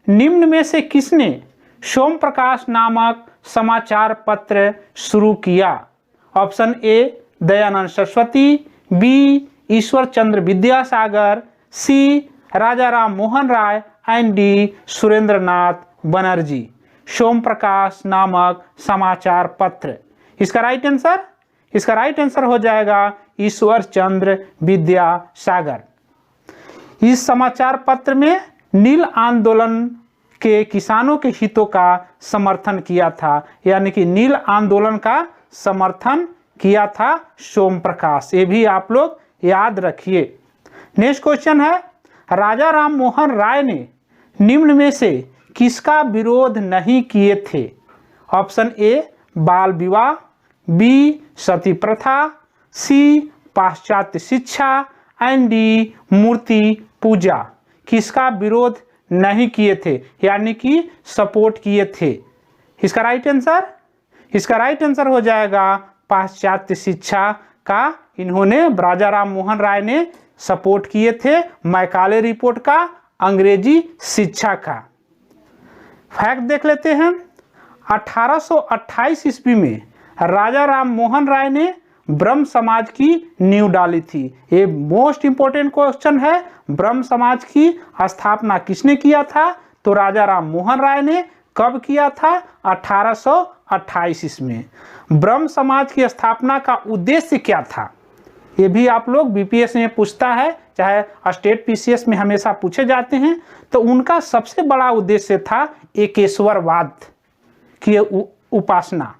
निम्न में से किसने सोम प्रकाश नामक समाचार पत्र शुरू किया? Option A Dayanand Saraswati, B Ishwar Chandra Vidyasagar, C Raja Ram Mohan Roy and D Surendranath Banerjee. Som Prakash नामक समाचार पत्र। इसका राइट आंसर हो जाएगा ईश्वर चंद्र विद्यासागर। इस समाचार पत्र में नील आंदोलन के किसानों के हितों का समर्थन किया था, यानी कि नील आंदोलन का समर्थन किया था सोम प्रकाश। ये भी आप लोग याद रखिए। नेक्स्ट क्वेश्चन है, राजा राम मोहन राय ने निम्न में से किसका विरोध नहीं किए थे? ऑप्शन ए बाल विवाह, बी सती प्रथा, सी पाश्चात्य शिक्षा एंड डी मूर्ति पूजा। किसका विरोध नहीं किए थे यानी कि सपोर्ट किए थे? इसका राइट आंसर हो जाएगा पाश्चात्य शिक्षा का इन्होंने राजा राम मोहन राय ने सपोर्ट किए थे। मैकाले रिपोर्ट का अंग्रेजी शिक्षा का फैक्ट देख लेते हैं। 1828 ईस्वी में राजा राम मोहन राय ने ब्रह्म समाज की नींव डाली थी। ये मोस्ट इंपोर्टेंट क्वेश्चन है। ब्रह्म समाज की स्थापना किसने किया था? तो राजा राम मोहन राय ने। कब किया था? 1828 ईस्वी में। ब्रह्म समाज की स्थापना का उद्देश्य क्या था? ये भी आप लोग बीपीएस में पूछता है, चाहे स्टेट पीसीएस में हमेशा पूछे जाते हैं। तो उनका सबसे बड़ा उद्देश्य था एकेश्वरवाद की उपासना,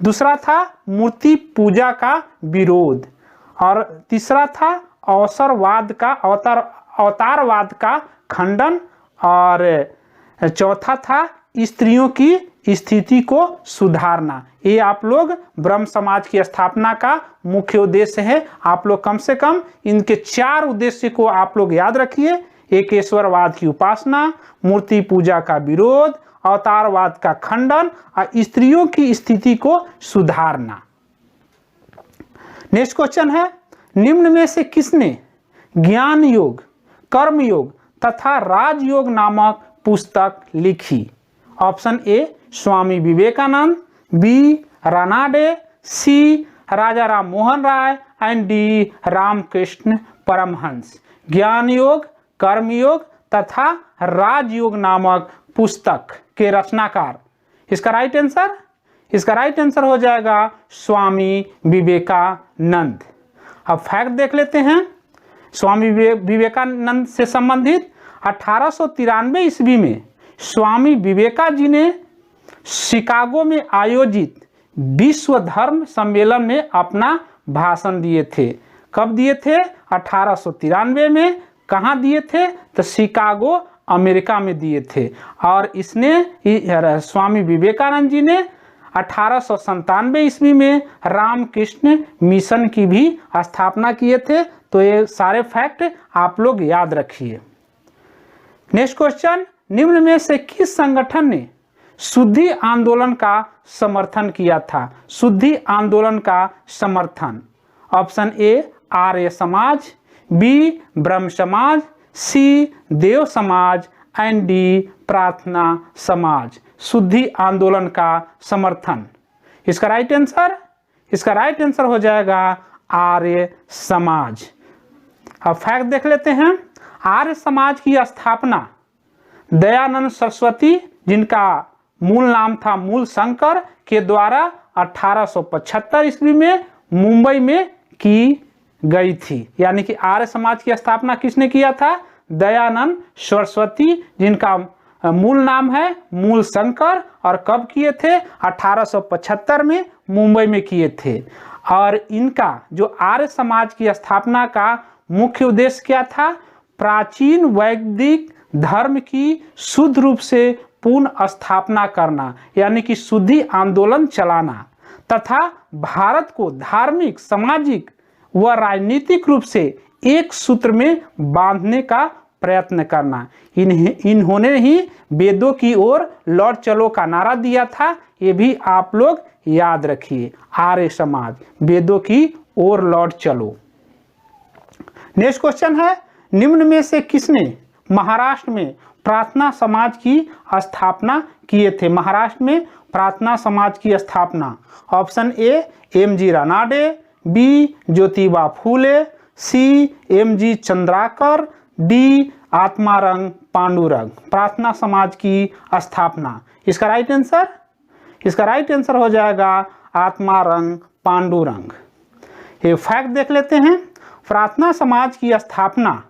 दूसरा था मूर्ति पूजा का विरोध, और तीसरा था अवतारवाद का खंडन, और चौथा था स्त्रियों की स्थिति को सुधारना। ये आप लोग ब्रह्म समाज की स्थापना का मुख्य उद्देश्य है। आप लोग कम से कम इनके 4 उद्देश्य को आप लोग याद रखिए। एकेश्वरवाद की उपासना, मूर्ति पूजा का विरोध, अवतारवाद का खंडन और स्त्रियों की स्थिति को सुधारना। नेक्स्ट क्वेश्चन है, निम्न में से किसने ज्ञान योग, कर्म योग तथा राजयोग नामक पुस्तक लिखी? Option A Swami Vivekananda, B Ranade, C Raja Ram Mohan Roy and D Ramakrishna Paramhansa. Jnana Yoga, कर्मयोग तथा राजयोग नामक पुस्तक के रचनाकार। इसका राइट आंसर हो जाएगा स्वामी विवेकानंद। अब फैक्ट देख लेते हैं स्वामी विवेकानंद से संबंधित। 1893 ईस्वी में स्वामी विवेका जी ने शिकागो में आयोजित विश्व धर्म सम्मेलन में अपना भाषण दिए थे। कब दिए थे? 1893 में। कहाँ दिए थे? तो शिकागो अमेरिका में दिए थे। और इसने स्वामी विवेकानंद जी ने 1897 ईस्वी में रामकृष्ण मिशन की भी स्थापना किए थे। तो ये सारे फैक्ट आप लोग याद रखिए। नेक्स्ट क्वेश्चन, निम्न में से किस संगठन ने शुद्धि आंदोलन का समर्थन किया था? शुद्धि आंदोलन का समर्थन। ऑप्शन ए आर्य समाज, बी ब्रह्म समाज, सी देव समाज एंड डी प्रार्थना समाज। शुद्धि आंदोलन का समर्थन। इसका राइट आंसर हो जाएगा आर्य समाज। अब फैक्ट देख लेते हैं। आर्य समाज की स्थापना दयानंद सरस्वती, जिनका मूल नाम था मूल शंकर, के द्वारा 1875 ईस्वी में मुंबई में की गई थी। यानी कि आर्य समाज की स्थापना किसने किया था? दयानंद सरस्वती, जिनका मूल नाम है मूल शंकर, और कब किए थे? 1875 में मुंबई में किए थे। और इनका जो आर्य समाज की स्थापना का मुख्य उद्देश्य क्या था? प्राचीन वैदिक धर्म की शुद्ध रूप से पूर्ण स्थापना करना, यानी कि शुद्धि आंदोलन चलाना, तथा भारत को धार्मिक, सामाजिक व राजनीतिक रूप से एक सूत्र में बांधने का प्रयत्न करना। इन्होंने ही वेदों की ओर लौट चलो का नारा दिया था। ये भी आप लोग याद रखिए। आर्य समाज, वेदों की ओर लौट चलो। नेक्स्ट क्वेश्चन है, निम्न में से किसने महाराष्ट्र में प्रार्थना समाज की स्थापना किए थे? महाराष्ट्र में प्रार्थना समाज की स्थापना। Option A M G. Ranade, B Jyotiba Phule, C M G. Chandrakar, D Atmaram Pandurang. Prarthana Samaj की स्थापना। इसका राइट आंसर हो जाएगा आत्मारंग पांडुरंग। ये फैक्ट देख लेते हैं। प्रार्थना समाज की स्थापना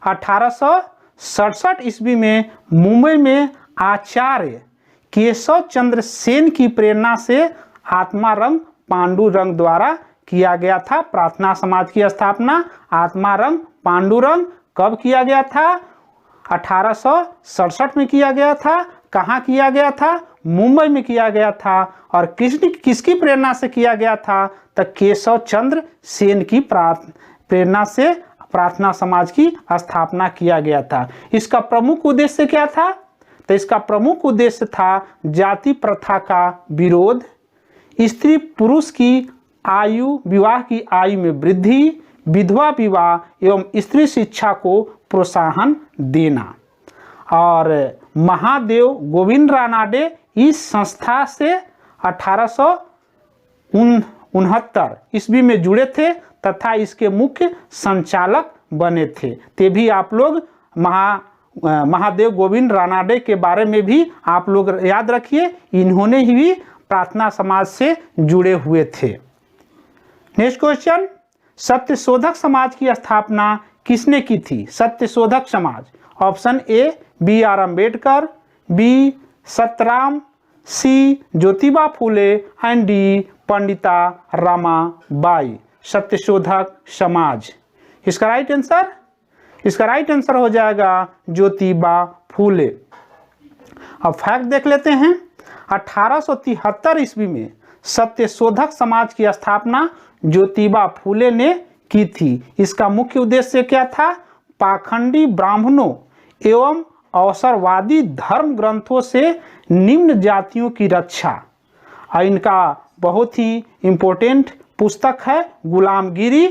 1867 ईस्वी में मुंबई में आचार्य केशव चंद्र सेन की प्रेरणा से आत्मारंग पांडुरंग द्वारा किया गया था। प्रार्थना समाज की स्थापना आत्मारंग पांडुरंग कब किया गया था? 1867 में किया गया था। कहाँ किया गया था? मुंबई में किया गया था। और किसकी प्रेरणा से किया गया था? तो केशव चंद्र सेन की प्रेरणा से प्रार्थना समाज की स्थापना किया गया था। इसका प्रमुख उद्देश्य क्या था? तो इसका प्रमुख उद्देश्य था जाति प्रथा का विरोध, स्त्री पुरुष की विवाह की आयु में वृद्धि, विधवा विवाह एवं स्त्री शिक्षा को प्रोत्साहन देना। और महादेव गोविंद रानाडे इस संस्था से 1869 ईस्वी में जुड़े थे तथा इसके मुख्य संचालक बने थे। ते भी आप लोग महादेव गोविंद रानाडे के बारे में भी आप लोग याद रखिए। इन्होंने ही भी प्रार्थना समाज से जुड़े हुए थे। नेक्स्ट क्वेश्चन, सत्यशोधक समाज की स्थापना किसने की थी? Satyashodhak Samaj. Option A BR. Ambedkar, B Satram, C Jyotiba Phule and D Pandita Ramabai. Satyashodhak Samaj. इसका राइट आंसर हो जाएगा ज्योतिबा फूले। अब फैक्ट देख लेते हैं। 1873 ईस्वी में सत्यशोधक समाज की स्थापना ज्योतिबा फूले ने की थी। इसका मुख्य उद्देश्य क्या था? पाखंडी ब्राह्मणों एवं अवसरवादी धर्म ग्रंथों से निम्न जातियों की रक्षा। इनका बहुत ही इम्पोर्टेंट पुस्तक है गुलामगिरी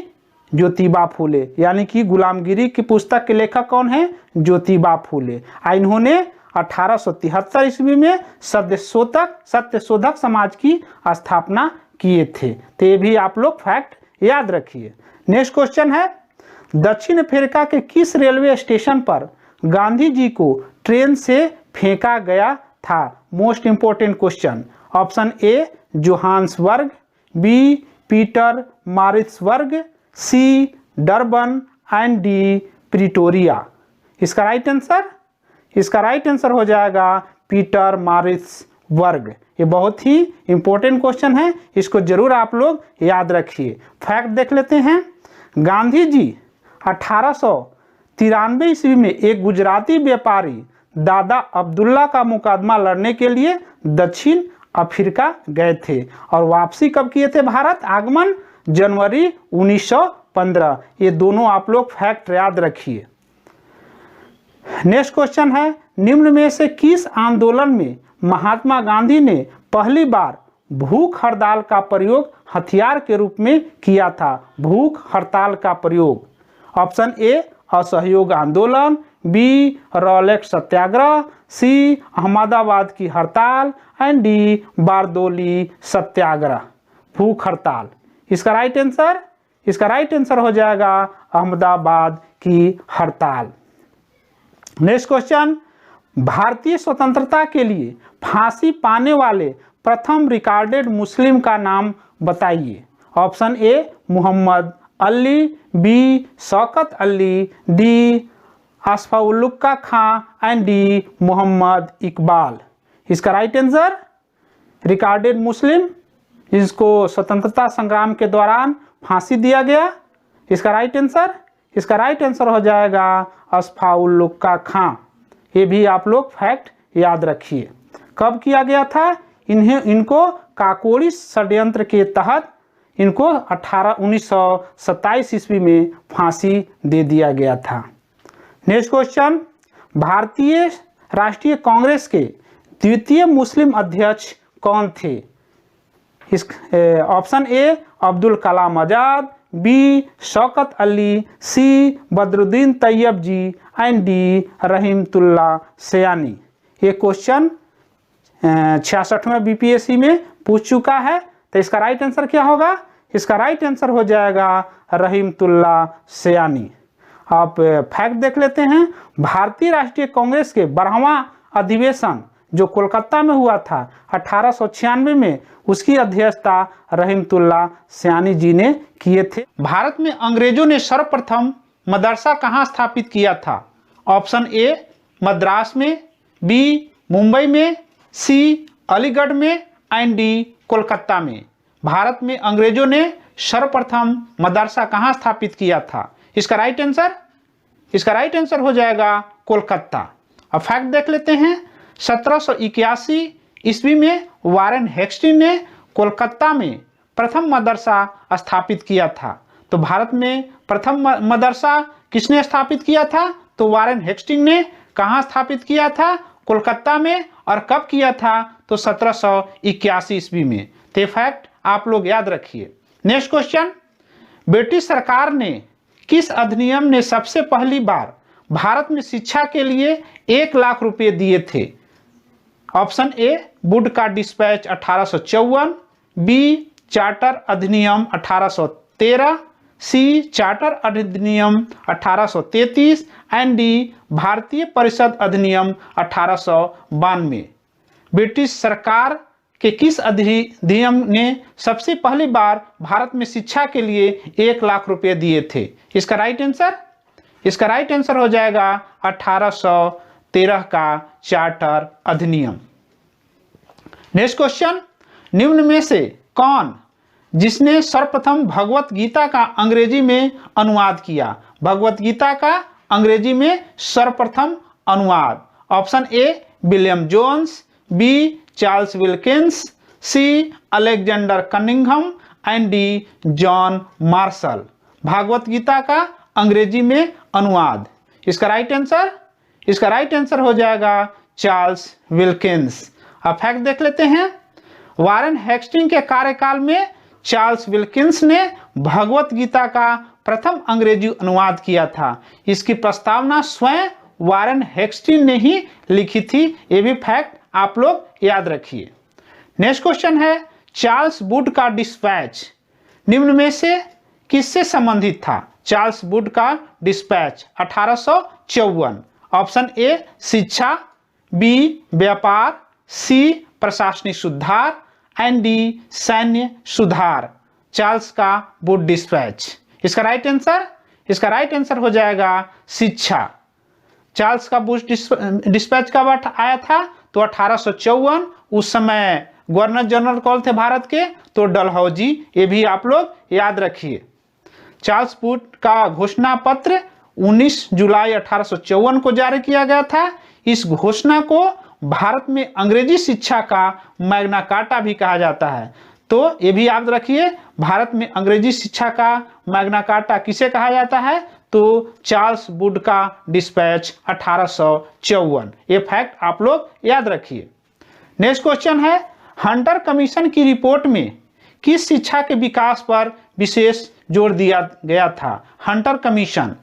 ज्योतिबा फूले, यानी कि गुलामगिरी की पुस्तक के लेखक कौन है? ज्योतिबा फूले। इन्होंने 1873 ईस्वी में सत्यशोधक समाज की स्थापना किए थे। तो ये भी आप लोग फैक्ट याद रखिए। नेक्स्ट क्वेश्चन है, दक्षिण अफ्रीका के किस रेलवे स्टेशन पर गांधी जी को ट्रेन से फेंका गया था? Most important question. Option A Johannesburg, B Pietermaritzburg, C Durban and D Pretoria. इसका राइट आंसर हो जाएगा पीटर मारिट्सबर्ग। ये बहुत ही इंपॉर्टेंट क्वेश्चन है, इसको जरूर आप लोग याद रखिए। फैक्ट देख लेते हैं। गांधी जी 1893 ईस्वी में एक गुजराती व्यापारी दादा अब्दुल्ला का मुकदमा लड़ने के लिए दक्षिण अफ्रीका गए थे और वापसी कब किए थे भारत? आगमन जनवरी 1915। ये दोनों आप लोग फैक्ट याद रखिए। नेक्स्ट क्वेश्चन है, निम्न में से किस आंदोलन में महात्मा गांधी ने पहली बार भूख हड़ताल का प्रयोग हथियार के रूप में किया था? भूख हड़ताल का प्रयोग। ऑप्शन ए असहयोग आंदोलन, बी रॉलेट सत्याग्रह, सी अहमदाबाद की हड़ताल एंड डी बारदोली सत्याग्रह। भूख हड़ताल। इसका राइट आंसर हो जाएगा अहमदाबाद की हड़ताल। नेक्स्ट क्वेश्चन, भारतीय स्वतंत्रता के लिए फांसी पाने वाले प्रथम रिकॉर्डेड मुस्लिम का नाम बताइए। Option A Mohammad Ali, B Shaukat Ali, D Ashfaqulla Khan and D Mohammad Iqbal. इसका राइट आंसर, रिकॉर्डेड मुस्लिम जिसको स्वतंत्रता संग्राम के दौरान फांसी दिया गया। इसका राइट आंसर हो जाएगा असफाउल्ला खां। ये भी आप लोग फैक्ट याद रखिए। कब किया गया था? इनको काकोरी षड्यंत्र के तहत इनको 1927 ईस्वी में फांसी दे दिया गया था। नेक्स्ट क्वेश्चन, भारतीय राष्ट्रीय कांग्रेस के द्वितीय मुस्लिम अध्यक्ष कौन थे? Option A Abdul Kalam Azad, B Shaukat Ali, C Badruddin Tyab ji and D Rahimtulla Sayani. ये क्वेश्चन 66वें बीपीएससी में पूछ चुका है, तो इसका राइट आंसर क्या होगा? इसका राइट आंसर हो जाएगा रहीमतुल्ला सयानी। आप फैक्ट देख लेते हैं। भारतीय राष्ट्रीय कांग्रेस के 12वां अधिवेशन जो कोलकाता में हुआ था 1896 में, उसकी अध्यक्षता रहीमतुल्ला सयानी जी ने किए थे। भारत में अंग्रेजों ने सर्वप्रथम मदरसा कहाँ स्थापित किया था? ऑप्शन ए मद्रास में, बी मुंबई में, सी अलीगढ़ में एंड डी कोलकाता में। भारत में अंग्रेजों ने सर्वप्रथम मदरसा कहाँ स्थापित किया था? इसका राइट आंसर हो जाएगा कोलकाता। अब फैक्ट देख लेते हैं। 1781 ईस्वी में वारेन हेस्टिंग ने कोलकाता में प्रथम मदरसा स्थापित किया था। तो भारत में प्रथम मदरसा किसने स्थापित किया था? तो वारेन हेस्टिंग ने। कहाँ स्थापित किया था? कोलकाता में। और कब किया था? तो 1781 ईस्वी में। तो फैक्ट आप लोग याद रखिए। नेक्स्ट क्वेश्चन, ब्रिटिश सरकार ने किस अधिनियम ने सबसे पहली बार भारत में शिक्षा के लिए 1 लाख रुपए दिए थे? ऑप्शन ए वुड का डिस्पैच 1854, बी चार्टर अधिनियम 1813, सी चार्टर अधिनियम 1833 एंड डी भारतीय परिषद अधिनियम 1892। ब्रिटिश सरकार के किस अधिनियम ने सबसे पहली बार भारत में शिक्षा के लिए 1 लाख रुपए दिए थे? इसका राइट आंसर हो जाएगा 1813 का चार्टर अधिनियम। नेक्स्ट क्वेश्चन, निम्न में से कौन जिसने सर्वप्रथम भगवत गीता का अंग्रेजी में अनुवाद किया? भगवत गीता का अंग्रेजी में सर्वप्रथम अनुवाद। Option A William Jones, B Charles Wilkins, C Alexander Cunningham and D John Marshall. Bhagavad Gita का अंग्रेजी में अनुवाद। इसका राइट आंसर हो जाएगा चार्ल्स विल्किंस। अब फैक्ट देख लेते हैं। वारेन हेस्टिंग के कार्यकाल में चार्ल्स विल्किंस ने भगवत गीता का प्रथम अंग्रेजी अनुवाद किया था। इसकी प्रस्तावना स्वयं वारेन हेस्टिंग ने ही लिखी थी। ये भी फैक्ट आप लोग याद रखिए। नेक्स्ट क्वेश्चन है, चार्ल्स वुड का डिस्पैच निम्न में से किससे संबंधित था? चार्ल्स वुड का डिस्पैच 1854। ऑप्शन ए शिक्षा, बी व्यापार, सी प्रशासनिक सुधार एंड डी सैन्य सुधार। चार्ल्स का वुड डिस्पैच। इसका राइट आंसर हो जाएगा शिक्षा। चार्ल्स का वुड डिस्पैच कब आया था? तो 1854। उस समय गवर्नर जनरल कौन थे भारत के? तो डलहौजी। ये भी आप लोग याद रखिए। चार्ल्स वुड का घोषणा पत्र 19 जुलाई 1854 को जारी किया गया था। इस घोषणा को भारत में अंग्रेजी शिक्षा का मैग्ना कार्टा भी कहा जाता है। तो ये भी याद रखिए, भारत में अंग्रेजी शिक्षा का मैग्ना कार्टा किसे कहा जाता है? तो चार्ल्स वुड का डिस्पैच 1854। ये फैक्ट आप लोग याद रखिए। नेक्स्ट क्वेश्चन है, हंटर कमीशन की रिपोर्ट में किस शिक्षा के विकास पर विशेष जोर दिया गया था? Hunter commission.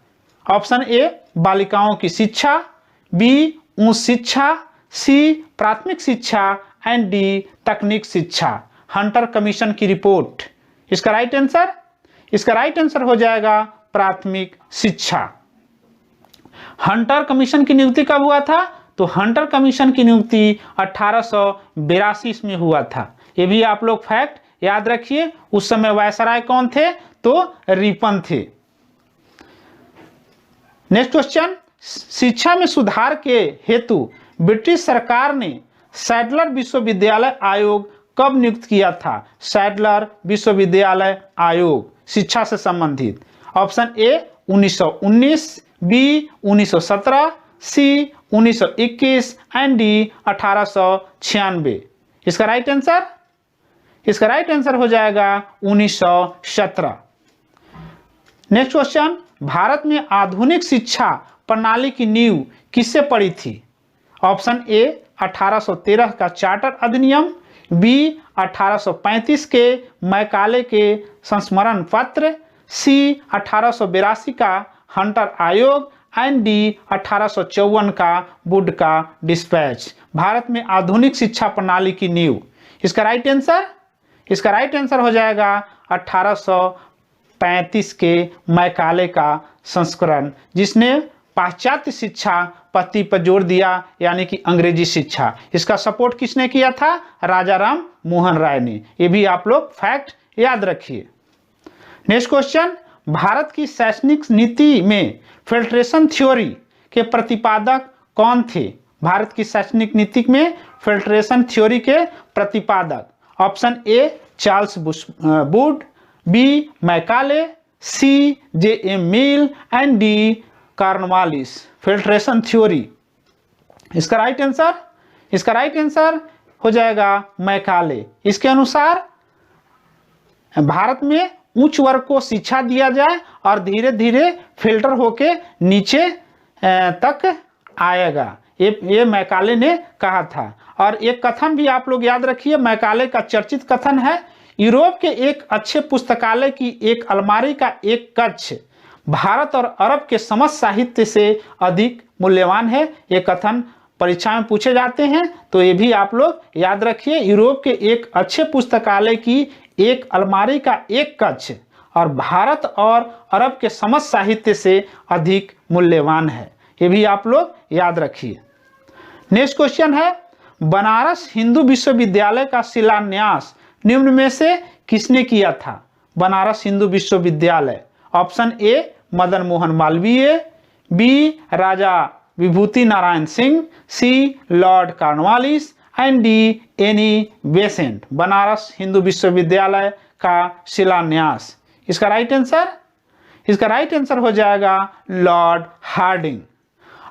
ऑप्शन ए बालिकाओं की शिक्षा, बी उच्च शिक्षा, सी प्राथमिक शिक्षा एंड डी तकनीक शिक्षा। हंटर कमीशन की रिपोर्ट। इसका राइट आंसर हो जाएगा प्राथमिक शिक्षा। हंटर कमीशन की नियुक्ति कब हुआ था? तो हंटर कमीशन की नियुक्ति 1882 में हुआ था। ये भी आप लोग फैक्ट याद रखिए। उस समय वायसराय कौन थे? तो रिपन थे। नेक्स्ट क्वेश्चन, शिक्षा में सुधार के हेतु ब्रिटिश सरकार ने सैडलर विश्वविद्यालय आयोग कब नियुक्त किया था? सैडलर विश्वविद्यालय आयोग शिक्षा से संबंधित। Option A 1919, B 1917, C 1921 and D 1896। इसका राइट आंसर हो जाएगा 1917। नेक्स्ट क्वेश्चन, भारत में आधुनिक शिक्षा प्रणाली की नींव किससे पड़ी थी? ऑप्शन ए 1813 का चार्टर अधिनियम, बी 1835 के मैकाले के संस्मरण पत्र, सी 1882 का हंटर आयोग एंड डी 1854 का वुड का डिस्पैच। भारत में आधुनिक शिक्षा प्रणाली की नींव। इसका राइट आंसर हो जाएगा 1835 के मैकाले का संस्करण, जिसने पाश्चात्य शिक्षा पद्धति पर जोर दिया, यानी कि अंग्रेजी शिक्षा। इसका सपोर्ट किसने किया था? राजा राम मोहन राय ने। ये भी आप लोग फैक्ट याद रखिए। नेक्स्ट क्वेश्चन, भारत की शैक्षणिक नीति में फिल्ट्रेशन थ्योरी के प्रतिपादक कौन थे? भारत की शैक्षणिक नीति में फिल्ट्रेशन थ्योरी के प्रतिपादक। Option A Charles Wood, B Macaulay, C JM. Mill and D Cornwallis. Filtration theory. इसका राइट आंसर हो जाएगा मैकाले। इसके अनुसार भारत में उच्च वर्ग को शिक्षा दिया जाए और धीरे धीरे फिल्टर होके नीचे तक आएगा। ये मैकाले ने कहा था। और एक कथन भी आप लोग याद रखिए, मैकाले का चर्चित कथन है, यूरोप के एक अच्छे पुस्तकालय की एक अलमारी का एक कक्ष भारत और अरब के समस्त साहित्य से अधिक मूल्यवान है। ये कथन परीक्षा में पूछे जाते हैं, तो ये भी आप लोग याद रखिए। यूरोप के एक अच्छे पुस्तकालय की एक अलमारी का एक कक्ष और भारत और अरब के समस्त साहित्य से अधिक मूल्यवान है। ये भी आप लोग याद रखिए। नेक्स्ट क्वेश्चन है, बनारस हिंदू विश्वविद्यालय का शिलान्यास निम्न में से किसने किया था? बनारस हिंदू विश्वविद्यालय। Option A Madan Mohan Malviya, B Raja Vibhuti Narayan Singh, C Lord Cornwallis and D Annie Besant. Banaras Hindu विश्वविद्यालय का शिलान्यास। इसका राइट आंसर हो जाएगा लॉर्ड हार्डिंग।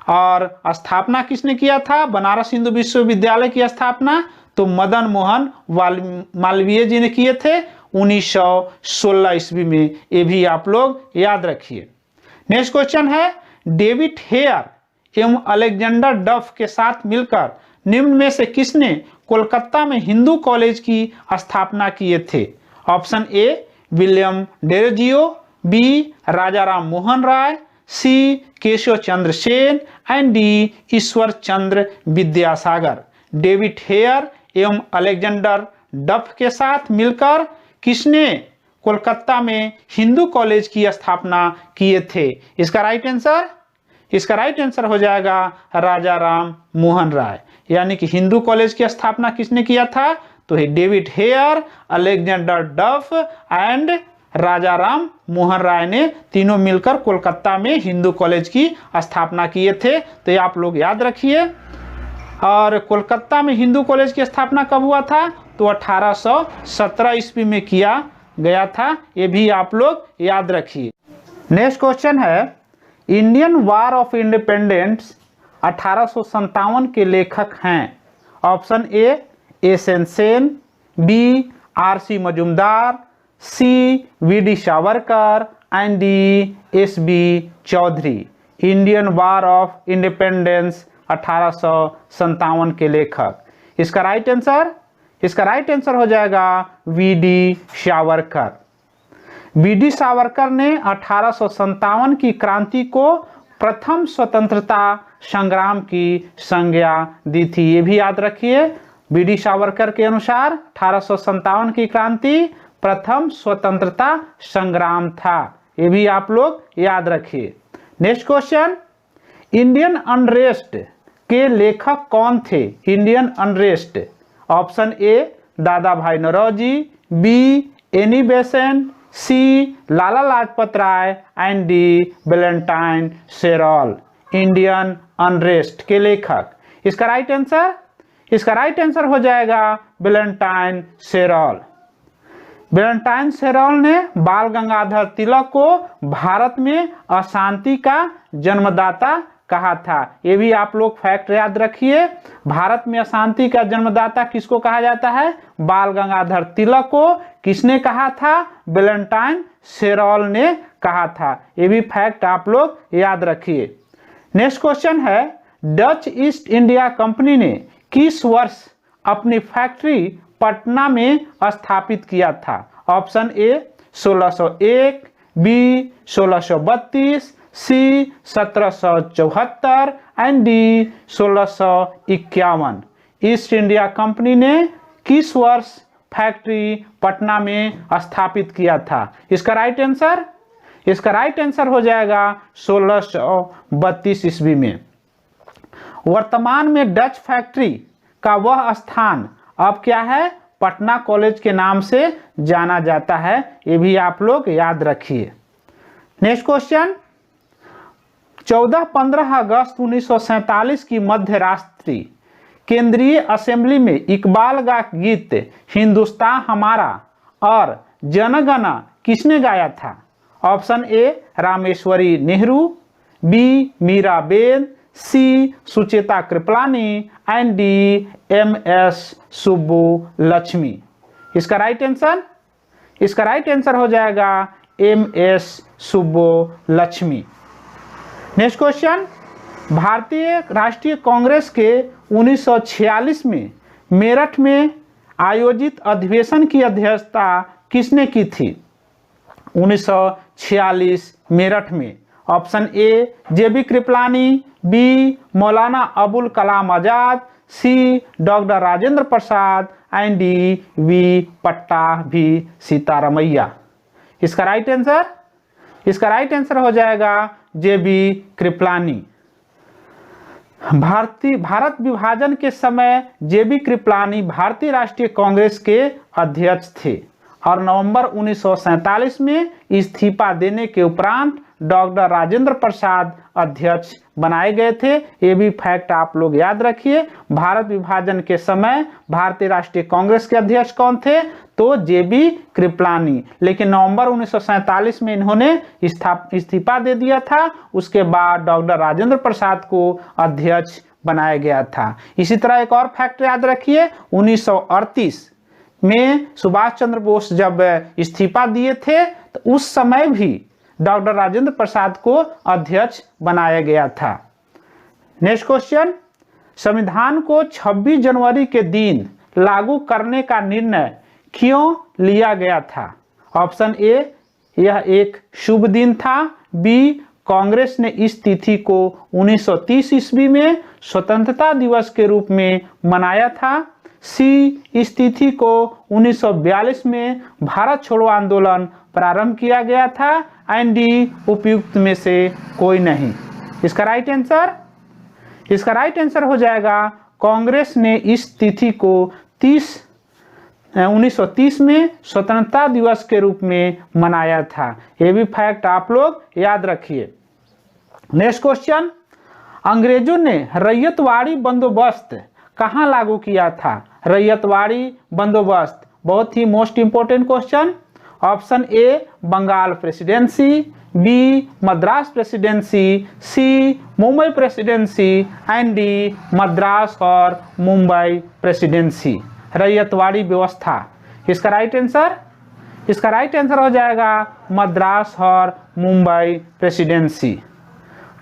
और स्थापना किसने किया था बनारस हिंदू विश्वविद्यालय की स्थापना? तो मदन मोहन मालवीय जी ने किए थे 1916 ईस्वी में। ये भी आप लोग याद रखिए। नेक्स्ट क्वेश्चन है, डेविड हेयर एवं अलेक्जेंडर डफ के साथ मिलकर निम्न में से किसने कोलकाता में हिंदू कॉलेज की स्थापना किए थे? Option A William Derozio, B Rajaram Mohan Roy, C Keshav Chandra Sen and D Ishwar Chandra Vidyasagar. David Hare एवं अलेक्जेंडर डफ के साथ मिलकर किसने कोलकाता में हिंदू कॉलेज की स्थापना किए थे? इसका राइट आंसर हो जाएगा राजा राम मोहन राय। यानी कि हिंदू कॉलेज की स्थापना किसने किया था? तो David Hare, Alexander Duff and Raja Ram Mohan Roy ने तीनों मिलकर कोलकाता में हिंदू कॉलेज की स्थापना किए थे। तो ये आप लोग याद रखिए। और कोलकाता में हिंदू कॉलेज की स्थापना कब हुआ था? तो 1817 ईस्वी में किया गया था। ये भी आप लोग याद रखिए। नेक्स्ट क्वेश्चन है, इंडियन वार ऑफ इंडिपेंडेंस 1857 के लेखक हैं? Option A S N Sen, B R C Majumdar, C V D Savarkar and D S B Chaudhary. Indian war of independence 1857 के लेखक। इसका राइट आंसर हो जाएगा V D Savarkar. V D Savarkar ने 1857 की क्रांति को प्रथम स्वतंत्रता संग्राम की संज्ञा दी थी। ये भी याद रखिए। वी डी सावरकर के अनुसार 1857 की क्रांति प्रथम स्वतंत्रता संग्राम था। ये भी आप लोग याद रखिए। नेक्स्ट क्वेश्चन, इंडियन अनरेस्ट के लेखक कौन थे? Indian unrest. Option A Dada भाई Naoroji, B Annie Besant, C Lala Lajpat Rai and D Valentine Chirol. Indian unrest के लेखक। इसका राइट आंसर हो जाएगा वैलेंटाइन सेरॉल। वैलेंटाइन सेरॉल ने बाल गंगाधर तिलक को भारत में अशांति का जन्मदाता कहा था। ये भी आप लोग फैक्ट याद रखिए। भारत में अशांति का जन्मदाता किसको कहा जाता है? बाल गंगाधर तिलक को। किसने कहा था? वैलेंटाइन सेरॉल ने कहा था। ये भी फैक्ट आप लोग याद रखिए। नेक्स्ट क्वेश्चन है, डच ईस्ट इंडिया कंपनी ने किस वर्ष अपनी फैक्ट्री पटना में स्थापित किया था? Option A 1601, B 1632, C 1774 and D 1651। East India Company ने किस वर्ष फैक्ट्री पटना में स्थापित किया था? इसका राइट आंसर हो जाएगा 1632 ईस्वी में। वर्तमान में डच फैक्ट्री का वह स्थान अब क्या है? पटना कॉलेज के नाम से जाना जाता है। ये भी आप लोग याद रखिए। नेक्स्ट क्वेश्चन, 14-15 अगस्त 1947 की मध्य रात्रि केंद्रीय असेंबली में इकबाल का गीत हिंदुस्तान हमारा और जनगण किसने गाया था? Option A Rameshwari Nehru, B Miraben, C Sucheta Kripalani and D M S Subbulakshmi. इसका राइट आंसर हो जाएगा M S Subbulakshmi. Next question, भारतीय राष्ट्रीय कांग्रेस के 1946 में मेरठ में आयोजित अधिवेशन की अध्यक्षता किसने की थी? 1946 मेरठ में। Option A J B Kripalani, B Maulana Abul Kalam Azad, C doctor Rajendra Prasad and D V Pattabhi Sitaramayya. इसका राइट आंसर हो जाएगा जेबी कृपलानी। भारत विभाजन के समय जेबी कृपलानी भारतीय राष्ट्रीय कांग्रेस के अध्यक्ष थे और नवंबर 1947 में इस्तीफा देने के उपरांत डॉक्टर राजेंद्र प्रसाद अध्यक्ष बनाए गए थे। ये भी फैक्ट आप लोग याद रखिए। भारत विभाजन के समय भारतीय राष्ट्रीय कांग्रेस के अध्यक्ष कौन थे? तो जेबी कृपलानी। लेकिन नवंबर 1947 में इन्होंने इस्तीफा दे दिया था। उसके बाद डॉक्टर राजेंद्र प्रसाद को अध्यक्ष बनाया गया था। इसी तरह एक और फैक्ट याद रखिए, 1938 में सुभाष चंद्र बोस जब इस्तीफा दिए थे तो उस समय भी डॉक्टर राजेंद्र प्रसाद को अध्यक्ष बनाया गया था। नेक्स्ट क्वेश्चन, संविधान को 26 जनवरी के दिन लागू करने का निर्णय क्यों लिया गया था? ऑप्शन ए यह एक शुभ दिन था, बी कांग्रेस ने इस तिथि को 1930 ईस्वी में स्वतंत्रता दिवस के रूप में मनाया था। सी, इस तिथि को 1942 में भारत छोड़ो आंदोलन प्रारंभ किया गया था। एंड डी, उपयुक्त में से कोई नहीं। इसका राइट आंसर हो जाएगा कांग्रेस ने इस तिथि को 1930 में स्वतंत्रता दिवस के रूप में मनाया था। ये भी फैक्ट आप लोग याद रखिए। नेक्स्ट क्वेश्चन, अंग्रेजों ने रैयतवाड़ी बंदोबस्त कहाँ लागू किया था? रैयतवाड़ी बंदोबस्त, बहुत ही most important question. Option A Bengal Presidency, B Madras Presidency, C Mumbai Presidency, and D Madras और मुंबई प्रेसिडेंसी। रैयतवाड़ी व्यवस्था, इसका राइट आंसर हो जाएगा मद्रास और मुंबई प्रेसिडेंसी।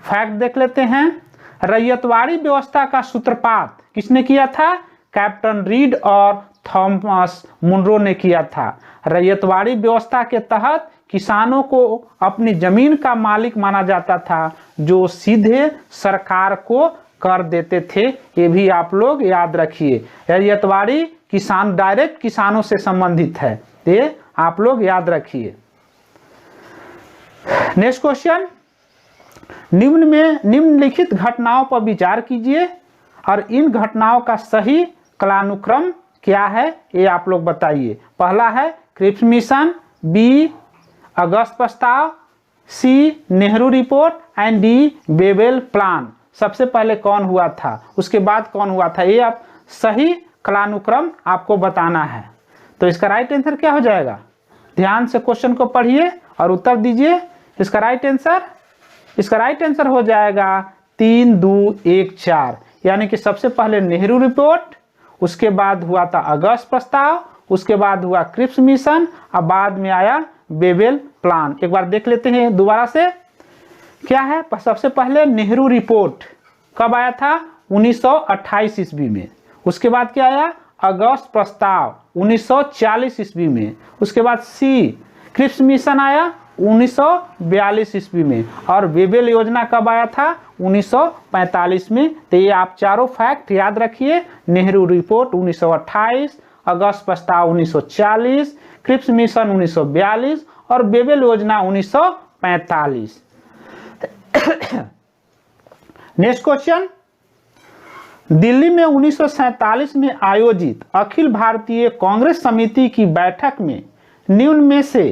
फैक्ट देख लेते हैं। रैयतवाड़ी व्यवस्था का सूत्रपात किसने किया था? कैप्टन रीड और थॉमस मुनरो ने किया था। रैयतवाड़ी व्यवस्था के तहत किसानों को अपनी जमीन का मालिक माना जाता था, जो सीधे सरकार को कर देते थे। ये भी आप लोग याद रखिए। रैयतवाड़ी किसान डायरेक्ट किसानों से संबंधित है, ये आप लोग याद रखिए। नेक्स्ट क्वेश्चन, निम्नलिखित घटनाओं पर विचार कीजिए और इन घटनाओं का सही कालानुक्रम क्या है, ये आप लोग बताइए। पहला है क्रिप्स मिशन, बी अगस्त प्रस्ताव, C Nehru Report, and D Wavell Plan. सबसे पहले कौन हुआ था, उसके बाद कौन हुआ था, ये आप सही कालानुक्रम आपको बताना है। तो इसका राइट आंसर क्या हो जाएगा? ध्यान से क्वेश्चन को पढ़िए और उत्तर दीजिए। इसका राइट आंसर हो जाएगा 3, 2, 1, 4। यानी कि सबसे पहले नेहरू रिपोर्ट, उसके बाद हुआ था अगस्त प्रस्ताव, उसके बाद हुआ क्रिप्स मिशन, और बाद में आया बेबेल प्लान। एक बार देख लेते हैं दोबारा से क्या है। सबसे पहले नेहरू रिपोर्ट कब आया था? 1928 ईस्वी में। उसके बाद क्या आया? अगस्त प्रस्ताव 1940 ईस्वी में। उसके बाद सी क्रिप्स मिशन आया 1942 ईस्वी में। और बेबेल योजना कब आया था? 1945 में। तो ये आप चारों फैक्ट याद रखिए। नेहरू रिपोर्ट 1928, अगस्त प्रस्ताव 1940, क्रिप्स मिशन 1942 और बेबेल योजना 1945। नेक्स्ट क्वेश्चन, दिल्ली में 1947 में आयोजित अखिल भारतीय कांग्रेस समिति की बैठक में निम्न में से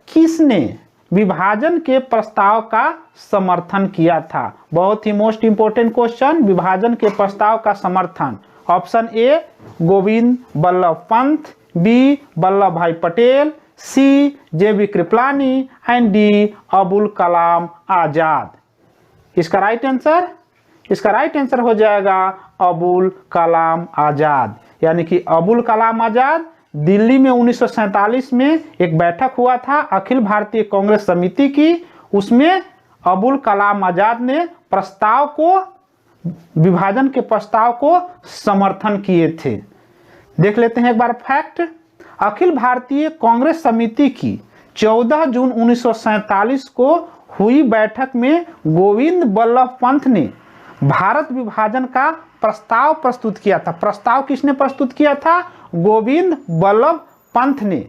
किसने विभाजन के प्रस्ताव का समर्थन किया था? बहुत ही मोस्ट इंपोर्टेंट क्वेश्चन, विभाजन के प्रस्ताव का समर्थन। Option A Govind Ballabh Pant, B Vallabh Bhai Patel, C J B. Kripalani, and D Abul Kalam Azad. इसका राइट आंसर हो जाएगा अबुल कलाम आजाद। यानी कि अबुल कलाम आजाद दिल्ली में 1947 में एक बैठक हुआ था अखिल भारतीय कांग्रेस समिति की। उसमें अबुल कलाम आजाद ने प्रस्ताव को, विभाजन के प्रस्ताव को समर्थन किए थे। देख लेते हैं एक बार फैक्ट। अखिल भारतीय कांग्रेस समिति की 14 जून 1947 को हुई बैठक में गोविंद बल्लभ पंत ने भारत विभाजन का प्रस्ताव प्रस्तुत किया था। प्रस्ताव किसने प्रस्तुत किया था? गोविंद बल्लभ पंत ने।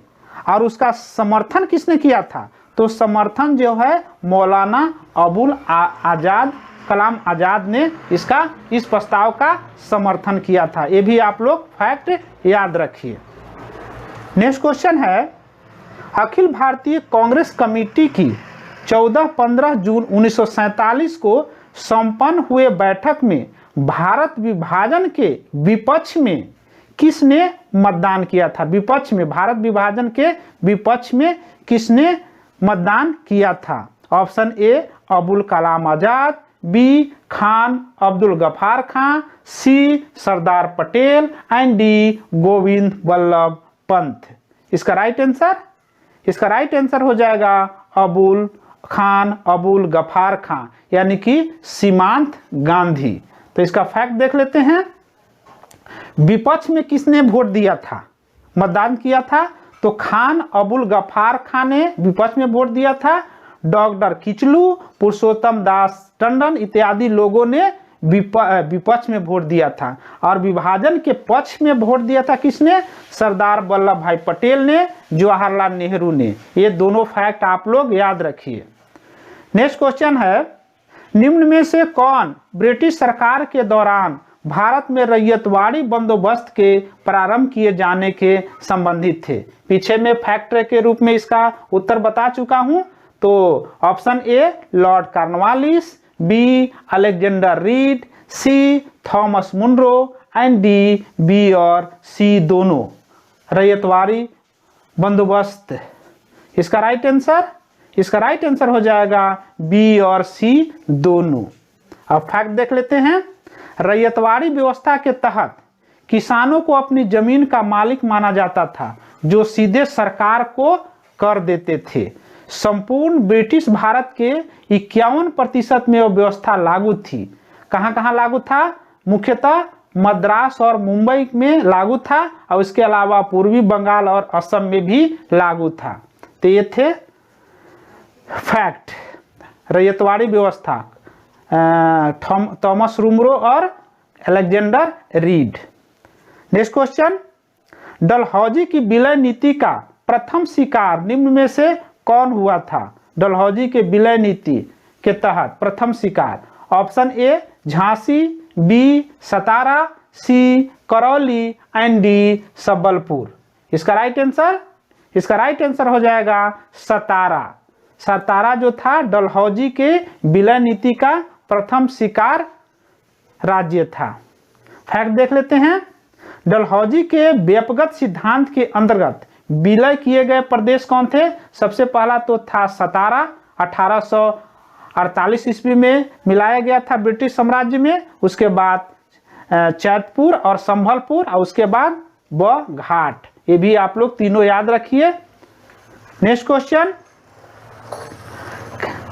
और उसका समर्थन किसने किया था? तो समर्थन जो है मौलाना अबुल कलाम आजाद ने इस प्रस्ताव का समर्थन किया था। ये भी आप लोग फैक्ट याद रखिए। नेक्स्ट क्वेश्चन है, अखिल भारतीय कांग्रेस कमेटी की 14-15 जून 1947 को संपन्न हुए बैठक में भारत विभाजन के विपक्ष में किसने मतदान किया था? विपक्ष में, भारत विभाजन के विपक्ष में किसने मतदान किया था? Option A Abul Kalam Azad, B Khan Abdul Gaffar Khan, C Sardar Patel, and D Govind Ballabh Pant. इसका राइट आंसर हो जाएगा अबुल गफार खां, यानी कि सीमांत गांधी। तो इसका फैक्ट देख लेते हैं। विपक्ष में किसने वोट दिया था, मतदान किया था? तो खान अबुल गफार खां ने विपक्ष में वोट दिया था। डॉक्टर किचलू, पुरुषोत्तम दास टंडन इत्यादि लोगों ने विपक्ष में वोट दिया था। और विभाजन के पक्ष में वोट दिया था किसने? सरदार वल्लभ भाई पटेल ने, जवाहरलाल नेहरू ने। ये दोनों फैक्ट आप लोग याद रखिए। नेक्स्ट क्वेश्चन है, निम्न में से कौन ब्रिटिश सरकार के दौरान भारत में रैयतवाड़ी बंदोबस्त के प्रारंभ किए जाने के संबंधित थे? पीछे में फैक्ट के रूप में इसका उत्तर बता चुका हूं। तो option A Lord Cornwallis, B Alexander Read, C Thomas Munro and D B और सी दोनों। रैयतवाड़ी बंदोबस्त इसका राइट आंसर हो जाएगा बी और सी दोनों। अब फैक्ट देख लेते हैं। रैयतवाड़ी व्यवस्था के तहत किसानों को अपनी जमीन का मालिक माना जाता था, जो सीधे सरकार को कर देते थे। संपूर्ण ब्रिटिश भारत के 51% में वह व्यवस्था लागू थी। कहां कहां लागू था? मुख्यतः मद्रास और मुंबई में लागू था, और इसके अलावा पूर्वी बंगाल और असम में भी लागू था। तो ये थे फैक्ट। रैयतवाड़ी व्यवस्था थॉमस मुनरो और Alexander read. Next question, Dalhousie की विलय नीति का प्रथम शिकार निम्न में से कौन हुआ था? डलहौजी के विलय नीति के तहत प्रथम शिकार। Option A Jhansi, B Satara, C Karauli and D Sambalpur. इसका राइट आंसर हो जाएगा सतारा। सतारा जो था डलहौजी के विलय नीति का प्रथम शिकार राज्य था। फैक्ट देख लेते हैं। डलहौजी के व्यपगत सिद्धांत के अंतर्गत विलय किए गए प्रदेश कौन थे? सबसे पहला तो था सतारा, 1848 ईस्वी में मिलाया गया था ब्रिटिश साम्राज्य में। उसके बाद चैतपुर और संभलपुर, और उसके बाद घाट। ये भी आप लोग तीनों याद रखिए। नेक्स्ट क्वेश्चन,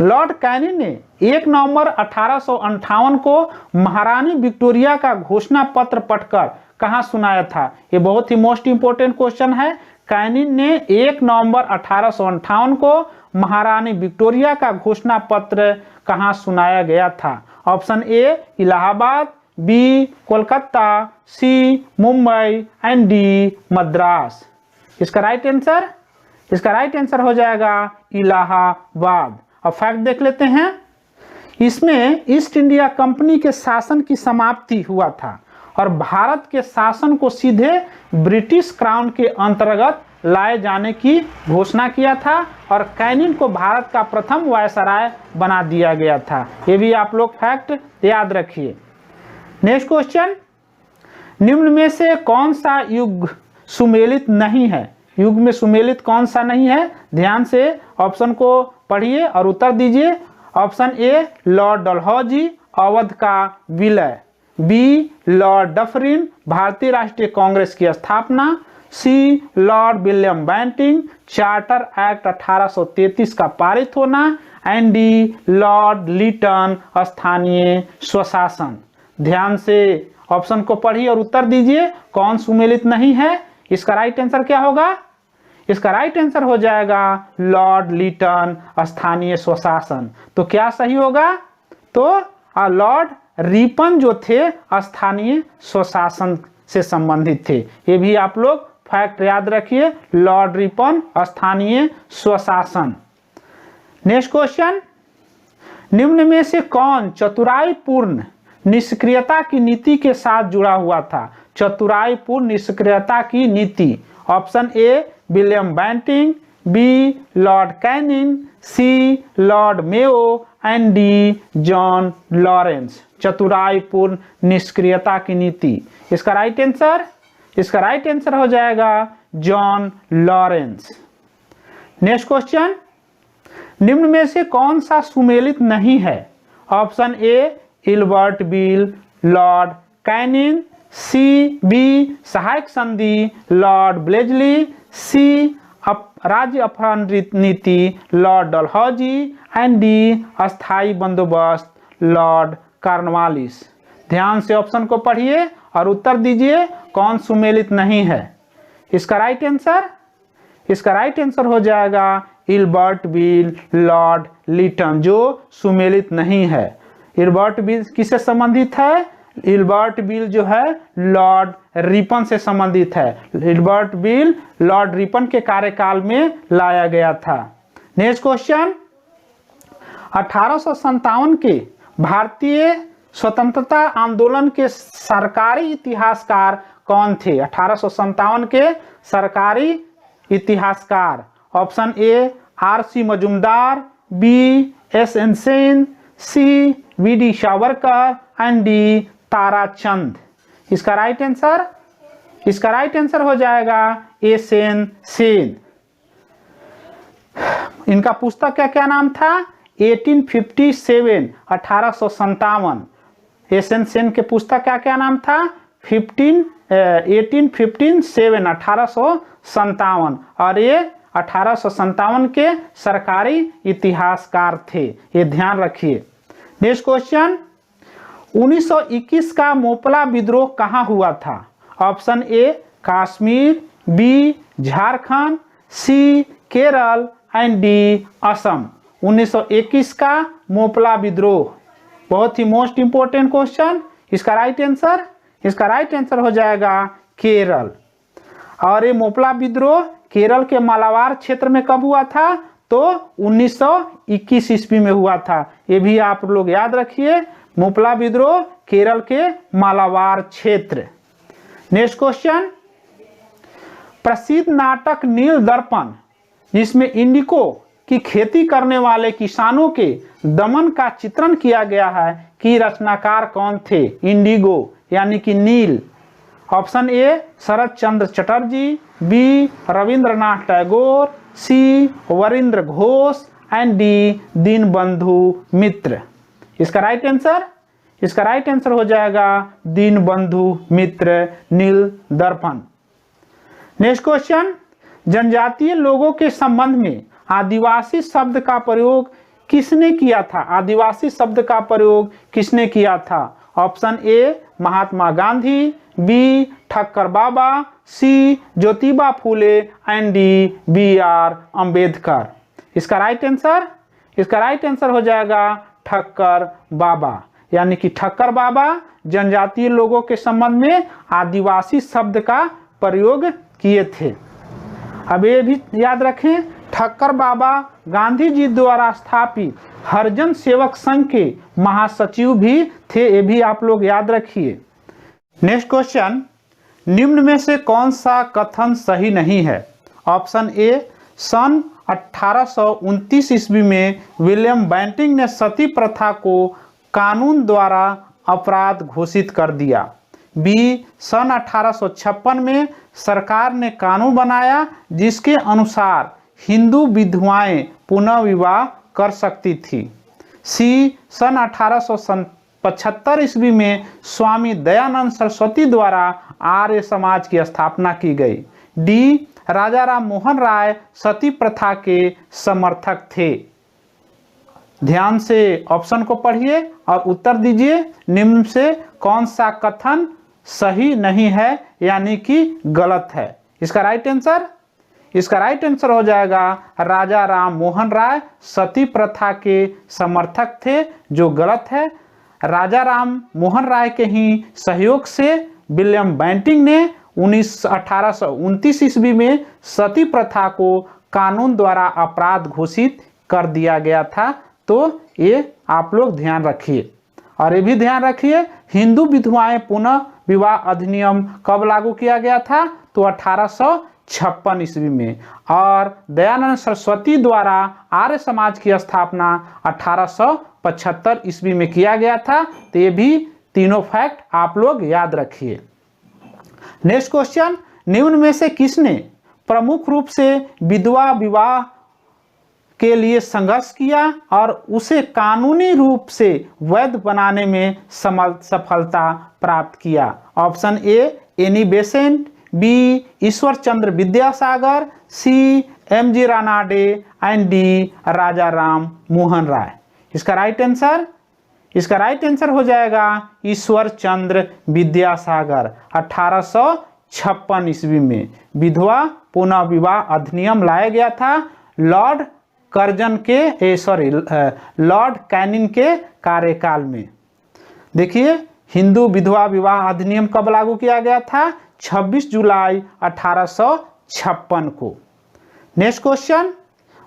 लॉर्ड कैनिंग ने 1 नवंबर 1858 को महारानी विक्टोरिया का घोषणा पत्र पढ़कर कहां सुनाया था? ये बहुत ही मोस्ट इंपोर्टेंट क्वेश्चन है। कैनिंग ने 1 नवंबर 1858 को महारानी विक्टोरिया का घोषणा पत्र कहां सुनाया गया था? Option A Allahabad, B Kolkata, C Mumbai and D Madras. इसका राइट आंसर हो जाएगा इलाहाबाद। अब फैक्ट देख लेते हैं। इसमें ईस्ट इंडिया कंपनी के शासन की समाप्ति हुआ था और भारत के शासन को सीधे ब्रिटिश क्राउन के अंतर्गत लाए जाने की घोषणा किया था, और कैनिंग को भारत का प्रथम वायसराय बना दिया गया था। ये भी आप लोग फैक्ट याद रखिए। नेक्स्ट क्वेश्चन, निम्न में से कौन सा युग सुमेलित नहीं है? युग में सुमेलित कौन सा नहीं है? ध्यान से ऑप्शन को पढ़िए और उत्तर दीजिए। Option A Lord Dalhousie, Awadh का विलय, बी लॉर्ड डफरिन, भारतीय राष्ट्रीय कांग्रेस की स्थापना, C Lord William Bentinck, Charter Act 1833 का पारित होना, एंड डी लॉर्ड लिटन, स्थानीय स्वशासन। ध्यान से ऑप्शन को पढ़िए और उत्तर दीजिए कौन सुमेलित नहीं है। इसका राइट आंसर क्या होगा? इसका राइट आंसर हो जाएगा लॉर्ड लिटन, स्थानीय स्वशासन। तो क्या सही होगा? तो लॉर्ड रिपन जो थे स्थानीय स्वशासन से संबंधित थे। ये भी आप लोग फैक्ट याद रखिए, लॉर्ड रिपन स्थानीय स्वशासन। नेक्स्ट क्वेश्चन, निम्न में से कौन चतुराईपूर्ण निष्क्रियता की नीति के साथ जुड़ा हुआ था? चतुराईपूर्ण निष्क्रियता की नीति। Option A William Bentinck, B Lord Canning, C Lord Mayo and D John Lawrence. चतुराईपूर्ण निष्क्रियता की नीति। इसका राइट आंसर हो जाएगा जॉन लॉरेंस। नेक्स्ट क्वेश्चन, निम्न में से कौन सा सुमेलित नहीं है? Option A Ilbert Bill, Lord Canning, C B सहायक संधि, लॉर्ड ब्लेजली, सी राज्य अपहरण नीति, लॉर्ड डलहौजी, एंड डी अस्थाई बंदोबस्त, लॉर्ड कॉर्नवालिस। ध्यान से ऑप्शन को पढ़िए और उत्तर दीजिए कौन सुमेलित नहीं है। इसका राइट आंसर हो जाएगा इल्बर्ट बील, लॉर्ड लिटन, जो सुमेलित नहीं है। इल्बर्ट बील किससे संबंधित है? इल्बर्ट बील जो है लॉर्ड रिपन से संबंधित है। इल्बर्ट बील लॉर्ड रिपन के कार्यकाल में लाया गया था। नेक्स्ट क्वेश्चन, 1857 के भारतीय स्वतंत्रता आंदोलन के सरकारी इतिहासकार कौन थे? 1857 के सरकारी इतिहासकार, option A RC. Majumdar, B SN. Sen, C VD. Savarkar and D Tarachand. इसका राइट आंसर हो जाएगा एस.एन. सेन। इनका पुस्तक क्या नाम था? 1857, 1857। एस.एन. सेन के पुस्तक क्या नाम था? 1857, 1857। और ये 1857 के सरकारी इतिहासकार थे, ये ध्यान रखिए। नेक्स्ट क्वेश्चन, 1921 का मोपला विद्रोह कहाँ हुआ था? Option A Kashmir, B Jharkhand, C Kerala and D Assam. 1921 का मोपला विद्रोह, बहुत ही मोस्ट इंपोर्टेंट क्वेश्चन। इसका राइट आंसर हो जाएगा केरल। और ये मोपला विद्रोह केरल के मालाबार क्षेत्र में कब हुआ था? तो 1921 ईस्वी में हुआ था। ये भी आप लोग याद रखिए, मोपला विद्रोह केरल के मालाबार क्षेत्र। नेक्स्ट क्वेश्चन, प्रसिद्ध नाटक नील दर्पण, जिसमें इंडिको की खेती करने वाले किसानों के दमन का चित्रण किया गया है, कि रचनाकार कौन थे? इंडिगो यानी कि नील, option A Sharat Chandra Chatterjee, B Rabindranath Tagore, C Barindra Ghosh and D Dinabandhu Mitra. इसका राइट आंसर हो जाएगा दीनबंधु मित्र, नील दर्पण। नेक्स्ट क्वेश्चन, जनजातीय लोगों के संबंध में आदिवासी शब्द का प्रयोग किसने किया था? आदिवासी शब्द का प्रयोग किसने किया था? Option A Mahatma Gandhi, B Thakkar Baba, C Jyotiba Phule and D B R. Ambedkar. इसका राइट आंसर हो जाएगा ठक्कर बाबा, यानी कि ठक्कर बाबा जनजातीय लोगों के संबंध में आदिवासी शब्द का प्रयोग किए थे। अब ये भी याद रखें, ठक्कर बाबा गांधी जी द्वारा स्थापित हरिजन सेवक संघ के महासचिव भी थे, ये भी आप लोग याद रखिए। नेक्स्ट क्वेश्चन, निम्न में से कौन सा कथन सही नहीं है? ऑप्शन ए सन 1829 ईस्वी में विलियम बेंटिंक ने सती प्रथा को कानून द्वारा अपराध घोषित कर दिया, बी सन 1856 में सरकार ने कानून बनाया जिसके अनुसार हिंदू विधवाएं पुनः विवाह कर सकती थी, सी सन 1875 ईस्वी में स्वामी दयानंद सरस्वती द्वारा आर्य समाज की स्थापना की गई, डी राजा राम मोहन राय सती प्रथा के समर्थक थे। ध्यान से ऑप्शन को पढ़िए और उत्तर दीजिए, निम्न से कौन सा कथन सही नहीं है यानी कि गलत है? इसका राइट आंसर हो जाएगा राजा राम मोहन राय सती प्रथा के समर्थक थे, जो गलत है। राजा राम मोहन राय के ही सहयोग से विलियम बेंटिंक ने 1829 ईस्वी में सती प्रथा को कानून द्वारा अपराध घोषित कर दिया गया था। तो ये आप लोग ध्यान रखिए। और ये भी ध्यान रखिए, हिंदू विधवाएं पुनः विवाह अधिनियम कब लागू किया गया था? तो 1856 ईस्वी में। और दयानंद सरस्वती द्वारा आर्य समाज की स्थापना 1875 ईस्वी में किया गया था। तो ये भी तीनों फैक्ट आप लोग याद रखिए। नेक्स्ट क्वेश्चन, निम्न में से किसने प्रमुख रूप से विधवा विवाह के लिए संघर्ष किया और उसे कानूनी रूप से वैध बनाने में सफलता प्राप्त किया? Option A Annie Besant, B Ishwar Chandra Vidyasagar, C M G. Ranade and D Raja Ram Mohan Roy. इसका राइट आंसर हो जाएगा ईश्वर चंद्र विद्यासागर। 1856 ईस्वी में विधवा पुनः विवाह अधिनियम लाया गया था, लॉर्ड कर्जन के लॉर्ड कैनिंग के कार्यकाल में। देखिए, हिंदू विधवा विवाह अधिनियम कब लागू किया गया था? 26 जुलाई 1856 को। नेक्स्ट क्वेश्चन,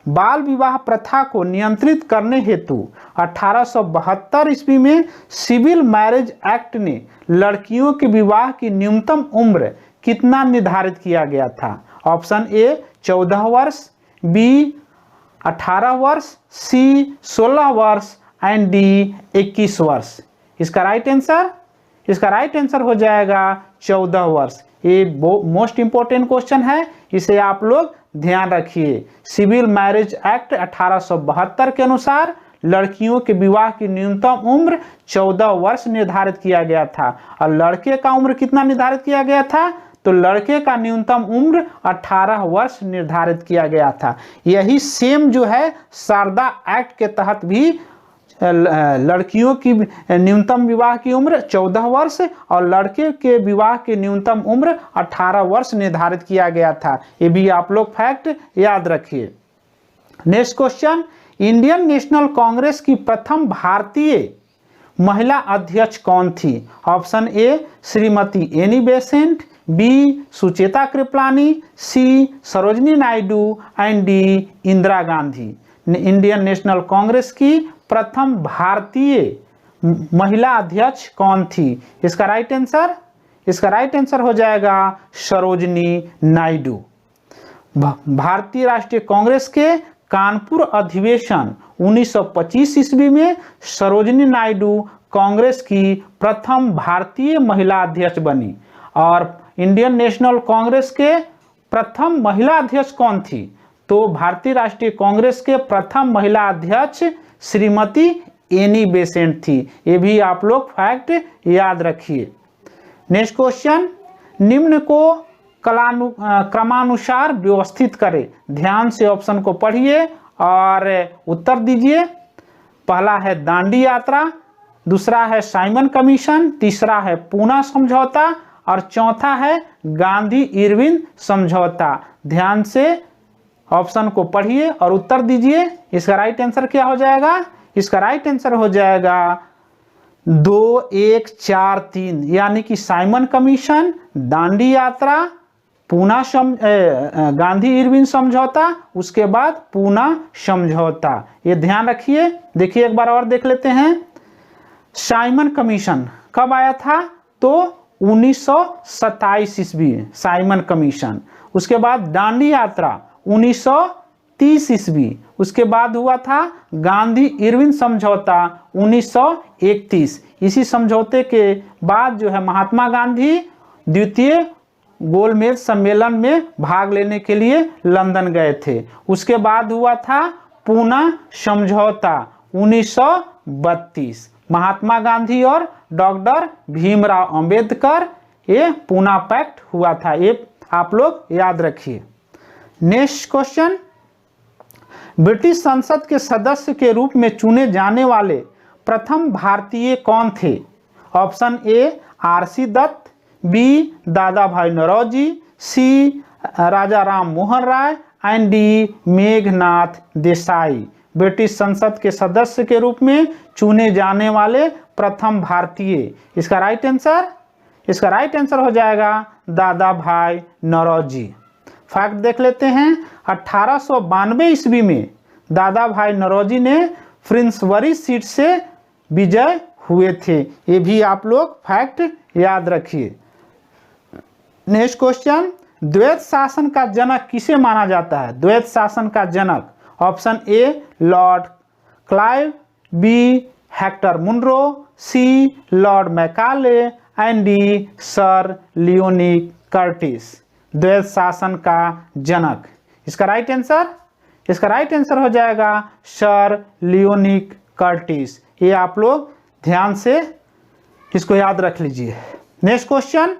बाल विवाह प्रथा को नियंत्रित करने हेतु 1872 ईस्वी में सिविल मैरिज एक्ट ने लड़कियों के विवाह की न्यूनतम उम्र कितना निर्धारित किया गया था? ऑप्शन ए 14 वर्ष, बी 18 वर्ष, सी 16 वर्ष एंड डी 21 वर्ष। इसका राइट आंसर हो जाएगा 14 वर्ष। ये मोस्ट इंपॉर्टेंट क्वेश्चन है, इसे आप लोग ध्यान रखिए। सिविल मैरिज एक्ट 1872 के अनुसार लड़कियों के विवाह की न्यूनतम उम्र 14 वर्ष निर्धारित किया गया था। और लड़के का उम्र कितना निर्धारित किया गया था? तो लड़के का न्यूनतम उम्र 18 वर्ष निर्धारित किया गया था। यही सेम जो है शारदा एक्ट के तहत भी लड़कियों की न्यूनतम विवाह की उम्र 14 वर्ष और लड़के के विवाह की न्यूनतम उम्र 18 वर्ष निर्धारित किया गया था। ये भी आप लोग फैक्ट याद रखिए। Next question, Indian National Congress की प्रथम भारतीय महिला अध्यक्ष कौन थी? Option A Shrimati Annie Besant, B Sucheta Kripalani, C Sarojini Naidu and D Indira Gandhi. Indian National Congress की प्रथम भारतीय महिला अध्यक्ष कौन थी? इसका राइट आंसर हो जाएगा सरोजनी नायडू। भारतीय राष्ट्रीय कांग्रेस के कानपुर अधिवेशन 1925 ईस्वी में सरोजनी नायडू कांग्रेस की प्रथम भारतीय महिला अध्यक्ष बनी। और इंडियन नेशनल कांग्रेस के प्रथम महिला अध्यक्ष कौन थी? तो भारतीय राष्ट्रीय कांग्रेस के प्रथम महिला अध्यक्ष श्रीमती एनी बेसेंट थी। ये भी आप लोग फैक्ट याद रखिए। नेक्स्ट क्वेश्चन, निम्न को क्रमानुसार व्यवस्थित करें। ध्यान से ऑप्शन को पढ़िए और उत्तर दीजिए। पहला है दांडी यात्रा, दूसरा है साइमन कमीशन, तीसरा है पूना समझौता और चौथा है गांधी इरविन समझौता। ध्यान से ऑप्शन को पढ़िए और उत्तर दीजिए। इसका राइट आंसर क्या हो जाएगा? इसका राइट आंसर हो जाएगा 2, 1, 4, 3, यानी कि साइमन कमीशन, दांडी यात्रा, पूना गांधी इरविन समझौता, उसके बाद पूना समझौता। ये ध्यान रखिए। देखिए एक बार और देख लेते हैं। साइमन कमीशन कब आया था? तो 1927 ईस्वी साइमन कमीशन। उसके बाद दांडी यात्रा 1930 ईस्वी। उसके बाद हुआ था गांधी इरविन समझौता 1931। इसी समझौते के बाद जो है महात्मा गांधी द्वितीय गोलमेज सम्मेलन में भाग लेने के लिए लंदन गए थे। उसके बाद हुआ था पूना समझौता 1932। महात्मा गांधी और डॉक्टर भीमराव अंबेडकर, ये पूना पैक्ट हुआ था। ये आप लोग याद रखिए। नेक्स्ट क्वेश्चन, ब्रिटिश संसद के सदस्य के रूप में चुने जाने वाले प्रथम भारतीय कौन थे? Option A R C Dutt, B दादा भाई Naoroji, C Raja Ram Mohan Roy and D Meghnad Desai. British संसद के सदस्य के रूप में चुने जाने वाले प्रथम भारतीय। इसका राइट आंसर हो जाएगा दादा भाई नौरोजी। फैक्ट देख लेते हैं। 1892 ईस्वी में दादा भाई नौरोजी ने फ्रिंसबरी सीट से विजय हुए थे। ये भी आप लोग फैक्ट याद रखिए। नेक्स्ट क्वेश्चन, द्वैत शासन का जनक किसे माना जाता है? द्वैत शासन का जनक option A Lord Clive, B Hector Munro, C Lord Macaulay and D Sir Lionel Curtis. द्वैत शासन का जनक। इसका राइट आंसर हो जाएगा सर लियोनी कर्टिस। ये आप लोग ध्यान से इसको याद रख लीजिए। नेक्स्ट क्वेश्चन,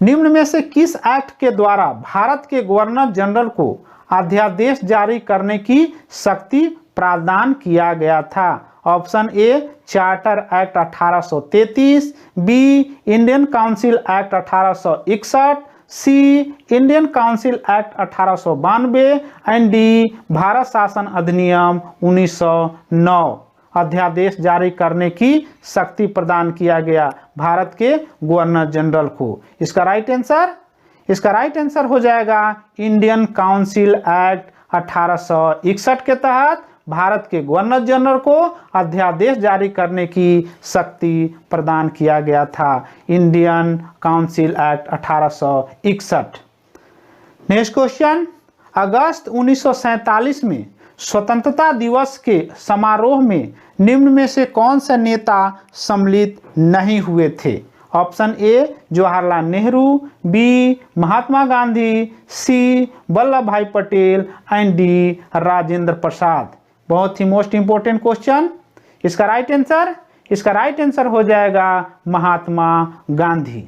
निम्न में से किस एक्ट के द्वारा भारत के गवर्नर जनरल को अध्यादेश जारी करने की शक्ति प्रदान किया गया था? Option A Charter Act 1833, B Indian Council Act 1861, C Indian Council Act 1892 and D Bharat शासन अधिनियम 1909। अध्यादेश जारी करने की शक्ति प्रदान किया गया भारत के गवर्नर जनरल को। इसका राइट आंसर हो जाएगा इंडियन काउंसिल एक्ट 1861 के तहत भारत के गवर्नर जनरल को अध्यादेश जारी करने की शक्ति प्रदान किया गया था, Indian Council Act 1861। Next question, अगस्त 1947 में स्वतंत्रता दिवस के समारोह में निम्न में से कौन से नेता सम्मिलित नहीं हुए थे? Option A Jawaharlal Nehru, B Mahatma Gandhi, C Vallabh Bhai Patel and D Rajendra Prasad. बहुत ही मोस्ट इंपोर्टेंट क्वेश्चन। इसका राइट आंसर हो जाएगा महात्मा गांधी।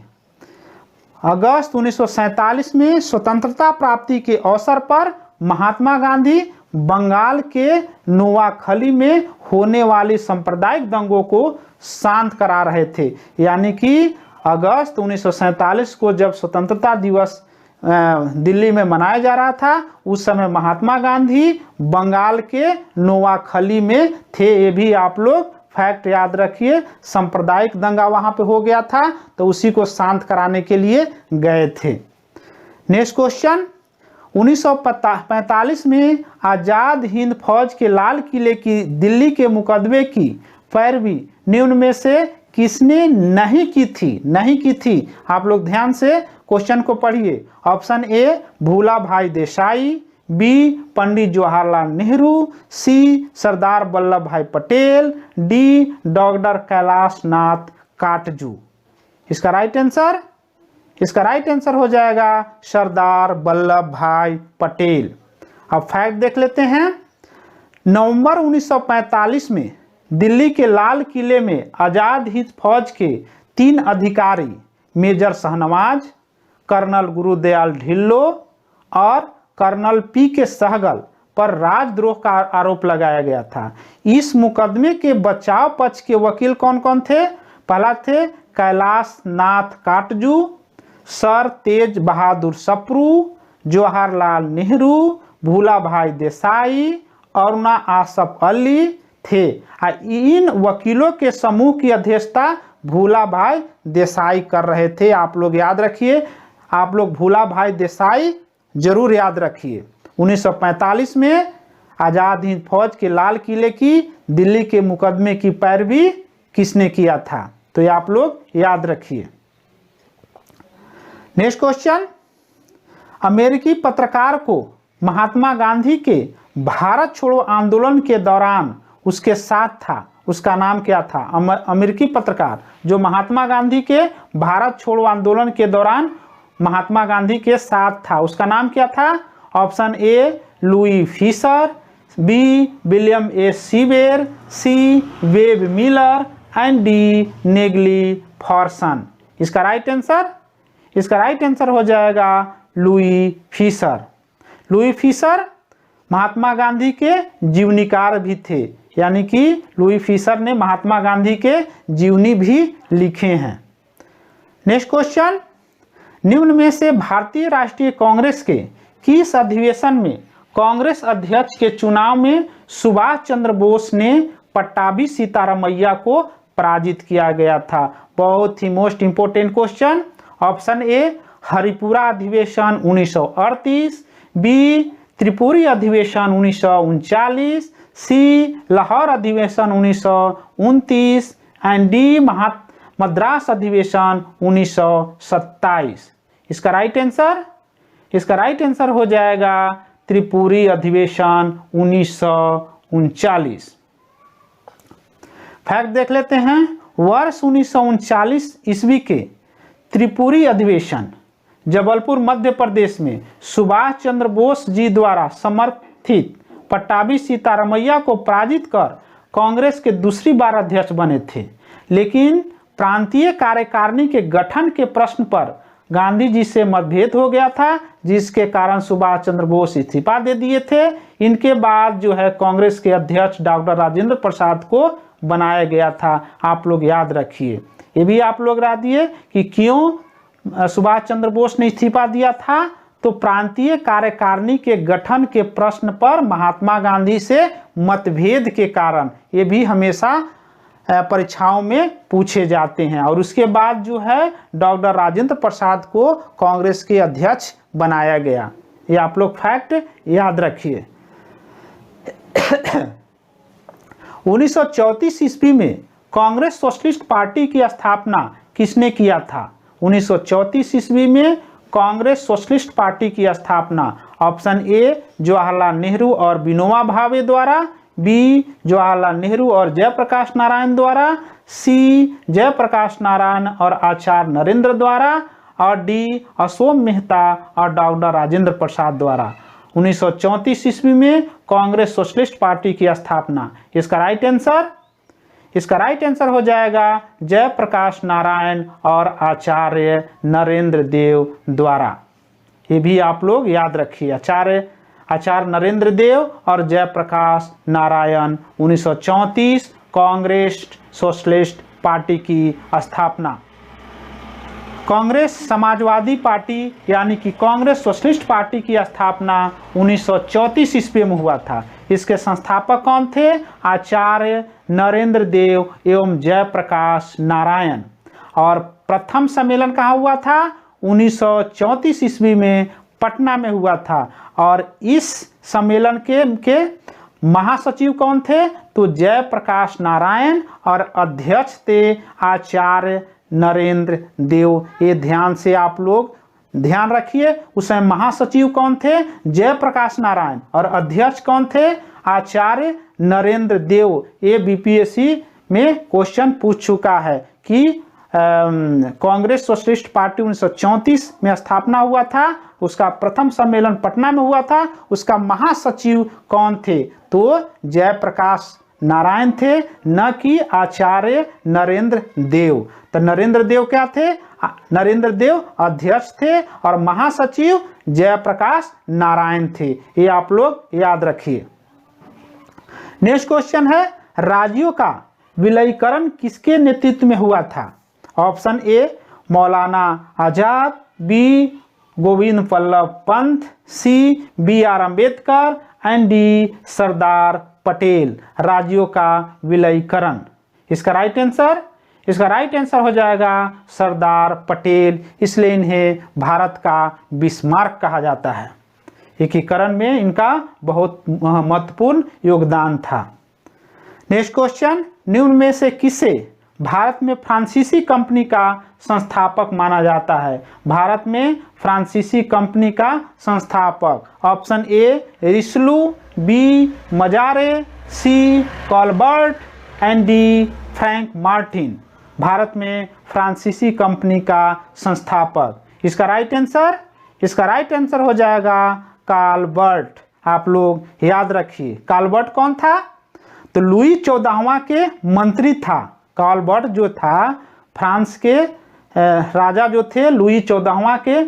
अगस्त 1947 में स्वतंत्रता प्राप्ति के अवसर पर महात्मा गांधी बंगाल के नोआखली में होने वाली सांप्रदायिक दंगों को शांत करा रहे थे। यानी कि अगस्त 1947 को जब स्वतंत्रता दिवस दिल्ली में मनाया जा रहा था, उस समय महात्मा गांधी बंगाल के नोआखली में थे। ये भी आप लोग फैक्ट याद रखिए, सांप्रदायिक दंगा वहां पे हो गया था, तो उसी को शांत कराने के लिए गए थे। नेक्स्ट क्वेश्चन, 1945 में आजाद हिंद फौज के लाल किले की दिल्ली के मुकदमे की पैरवी निम्न में से किसने नहीं की थी? आप लोग ध्यान से क्वेश्चन को पढ़िए। ऑप्शन ए भूला भाई देसाई, बी पंडित जवाहरलाल नेहरू, सी सरदार वल्लभ भाई पटेल, डी डॉक्टर कैलाश नाथ काटजू। इसका राइट आंसर हो जाएगा सरदार वल्लभ भाई पटेल। अब फैक्ट देख लेते हैं। नवंबर 1945 में दिल्ली के लाल किले में आजाद हिंद फौज के 3 अधिकारी मेजर शाहनवाज, कर्नल गुरुदयाल ढिल्लो और कर्नल पी के सहगल पर राजद्रोह का आरोप लगाया गया था। इस मुकदमे के बचाव पक्ष के वकील कौन कौन थे? पहला थे कैलाश नाथ काटजू, सर तेज बहादुर सप्रू, जवाहरलाल नेहरू, भूला भाई देसाई और ना आसफ अली थे। इन वकीलों के समूह की अध्यक्षता भूला भाई देसाई कर रहे थे। आप लोग याद रखिए, आप लोग भूला भाई देसाई जरूर याद रखिए। 1945 में आजाद हिंद फौज के लाल किले की दिल्ली के मुकदमे की पैरवी किसने किया था? तो ये आप लोग याद रखिए। नेक्स्ट क्वेश्चन, अमेरिकी पत्रकार को महात्मा गांधी के भारत छोड़ो आंदोलन के दौरान उसके साथ था, उसका नाम क्या था? अमेरिकी पत्रकार जो महात्मा गांधी के भारत छोड़ो आंदोलन के दौरान महात्मा गांधी के साथ था, उसका नाम क्या था? Option A Louis Fischer, B William A Shirer, C Webb Miller and D Negley Farson. इसका राइट आंसर हो जाएगा Louis Fischer. Louis Fischer Mahatma Gandhi के जीवनीकार भी थे, यानी कि लुई फिशर ने महात्मा गांधी के जीवनी भी लिखे हैं। नेक्स्ट क्वेश्चन, निम्न में से भारतीय राष्ट्रीय कांग्रेस के किस अधिवेशन में कांग्रेस अध्यक्ष के चुनाव में सुभाष चंद्र बोस ने पट्टाभी सीतारामैया को पराजित किया गया था? बहुत ही most important question. Option A Haripura अधिवेशन 1938, बी त्रिपुरी अधिवेशन 1939, सी लाहौर अधिवेशन 1929 एंड डी मद्रास अधिवेशन 1927। इसका राइट आंसर हो जाएगा त्रिपुरी अधिवेशन 1939। फैक्ट देख लेते हैं। वर्ष 1939 ईस्वी के त्रिपुरी अधिवेशन जबलपुर मध्य प्रदेश में सुभाष चंद्र बोस जी द्वारा समर्थित पट्टाभी सीतारामैया को पराजित कर कांग्रेस के दूसरी बार अध्यक्ष बने थे। लेकिन प्रांतीय कार्यकारिणी के गठन के प्रश्न पर गांधी जी से मतभेद हो गया था, जिसके कारण सुभाष चंद्र बोस इस्तीफा दे दिए थे। इनके बाद जो है कांग्रेस के अध्यक्ष डॉक्टर राजेंद्र प्रसाद को बनाया गया था। आप लोग याद रखिए, ये भी आप लोग याद रखिए कि क्यों सुभाष चंद्र बोस ने इस्तीफा दिया था, तो प्रांतीय कार्यकारिणी के गठन के प्रश्न पर महात्मा गांधी से मतभेद के कारण, ये भी हमेशा परीक्षाओं में पूछे जाते हैं। और उसके बाद जो है डॉक्टर राजेंद्र प्रसाद को कांग्रेस के अध्यक्ष बनाया गया। ये आप लोग फैक्ट याद रखिए। 1934 ईस्वी में कांग्रेस सोशलिस्ट पार्टी की स्थापना किसने किया था? 1934 ईस्वी में कांग्रेस सोशलिस्ट पार्टी की स्थापना ऑप्शन ए जवाहरलाल नेहरू और विनोबा भावे द्वारा, बी जवाहरलाल नेहरू और जयप्रकाश नारायण द्वारा, सी जयप्रकाश नारायण और आचार्य नरेंद्र द्वारा, और डी अशोक मेहता और डॉक्टर राजेंद्र प्रसाद द्वारा। 1934 ईस्वी में कांग्रेस सोशलिस्ट पार्टी की स्थापना। इसका राइट आंसर हो जाएगा जयप्रकाश नारायण और आचार्य नरेंद्र देव द्वारा। ये भी आप लोग याद रखिए, आचार्य नरेंद्र देव और जयप्रकाश नारायण। 1934 कांग्रेस सोशलिस्ट पार्टी की स्थापना। कांग्रेस समाजवादी पार्टी यानी कि कांग्रेस सोशलिस्ट पार्टी की स्थापना 1934 ईस्वी में हुआ था। इसके संस्थापक कौन थे? आचार्य नरेंद्र देव एवं जयप्रकाश नारायण। और प्रथम सम्मेलन कहाँ हुआ था? 1934 ईस्वी में पटना में हुआ था। और इस सम्मेलन के महासचिव कौन थे? तो जयप्रकाश नारायण और अध्यक्ष थे आचार्य नरेंद्र देव। ये ध्यान से आप लोग ध्यान रखिए। उस समय महासचिव कौन थे? जयप्रकाश नारायण और अध्यक्ष कौन थे? आचार्य नरेंद्र देव। ये बीपीएससी में क्वेश्चन पूछ चुका है कि कांग्रेस सोशलिस्ट पार्टी 1934 में स्थापना हुआ था, उसका प्रथम सम्मेलन पटना में हुआ था, उसका महासचिव कौन थे? तो जयप्रकाश नारायण थे, न कि आचार्य नरेंद्र देव। तो नरेंद्र देव क्या थे? नरेंद्र देव अध्यक्ष थे और महासचिव जयप्रकाश नारायण थे। ये आप लोग याद रखिए। नेक्स्ट क्वेश्चन है, राज्यों का विलयीकरण किसके नेतृत्व में हुआ था? Option A Maulana Azad, B Govind Vallabh Pant, C B R Ambedkar and D Sardar Patel. राज्यों का विलयीकरण। इसका राइट आंसर हो जाएगा सरदार पटेल। इसलिए इन्हें भारत का बिस्मार्क कहा जाता है। एकीकरण में इनका बहुत महत्वपूर्ण योगदान था। नेक्स्ट क्वेश्चन, निम्न में से किसे भारत में फ्रांसीसी कंपनी का संस्थापक माना जाता है? भारत में फ्रांसीसी कंपनी का संस्थापक option A Richelieu, B Mazarin, C Colbert and D Frank Martin. भारत में फ्रांसीसी कंपनी का संस्थापक। इसका राइट आंसर हो जाएगा कॉलबर्ट। आप लोग याद रखिए, कॉलबर्ट कौन था? तो लुई 14वां के मंत्री था। कॉलबर्ट जो था फ्रांस के राजा जो थे, लुई 14वां के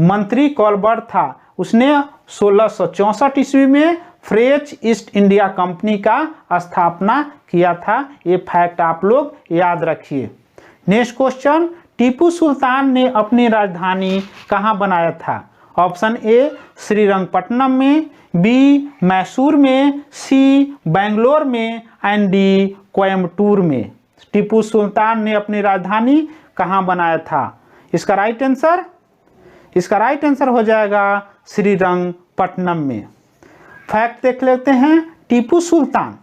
मंत्री कॉलबर्ट था। उसने 1664 ईस्वी में फ्रेंच ईस्ट इंडिया कंपनी का स्थापना किया था। ये फैक्ट आप लोग याद रखिए। नेक्स्ट क्वेश्चन, टीपू सुल्तान ने अपनी राजधानी कहाँ बनाया था? ऑप्शन ए श्रीरंगपट्टनम में, बी मैसूर में, सी बेंगलोर में एंड डी कोयम्बटूर में। टीपू सुल्तान ने अपनी राजधानी कहाँ बनाया था? इसका राइट आंसर हो जाएगा श्रीरंगपट्टनम में। फैक्ट देख लेते हैं। टीपू सुल्तान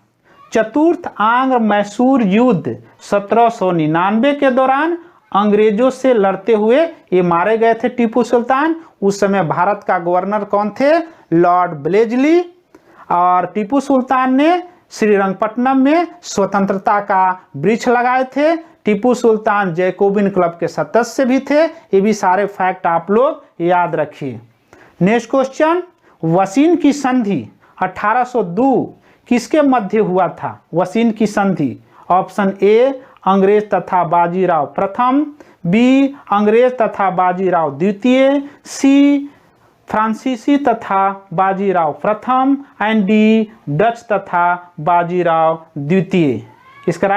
चतुर्थ आंग्र मैसूर युद्ध 1799 के दौरान अंग्रेजों से लड़ते हुए ये मारे गए थे। टीपू सुल्तान उस समय भारत का गवर्नर कौन थे? लॉर्ड ब्लेजली। और टीपू सुल्तान ने श्रीरंगपट्टनम में स्वतंत्रता का वृक्ष लगाए थे। टीपू सुल्तान जैकोबिन क्लब के सदस्य भी थे। ये भी सारे फैक्ट आप लोग याद रखिए। नेक्स्ट क्वेश्चन, वसीन की संधि 1802 किसके मध्य हुआ था? वसीन की संधि ऑप्शन ए अंग्रेज तथा बाजीराव प्रथम, बी अंग्रेज तथा बाजीराव द्वितीय, सी फ्रांसीसी तथा बाजीराव प्रथम एंड डी डच तथा बाजीराव द्वितीय। इसका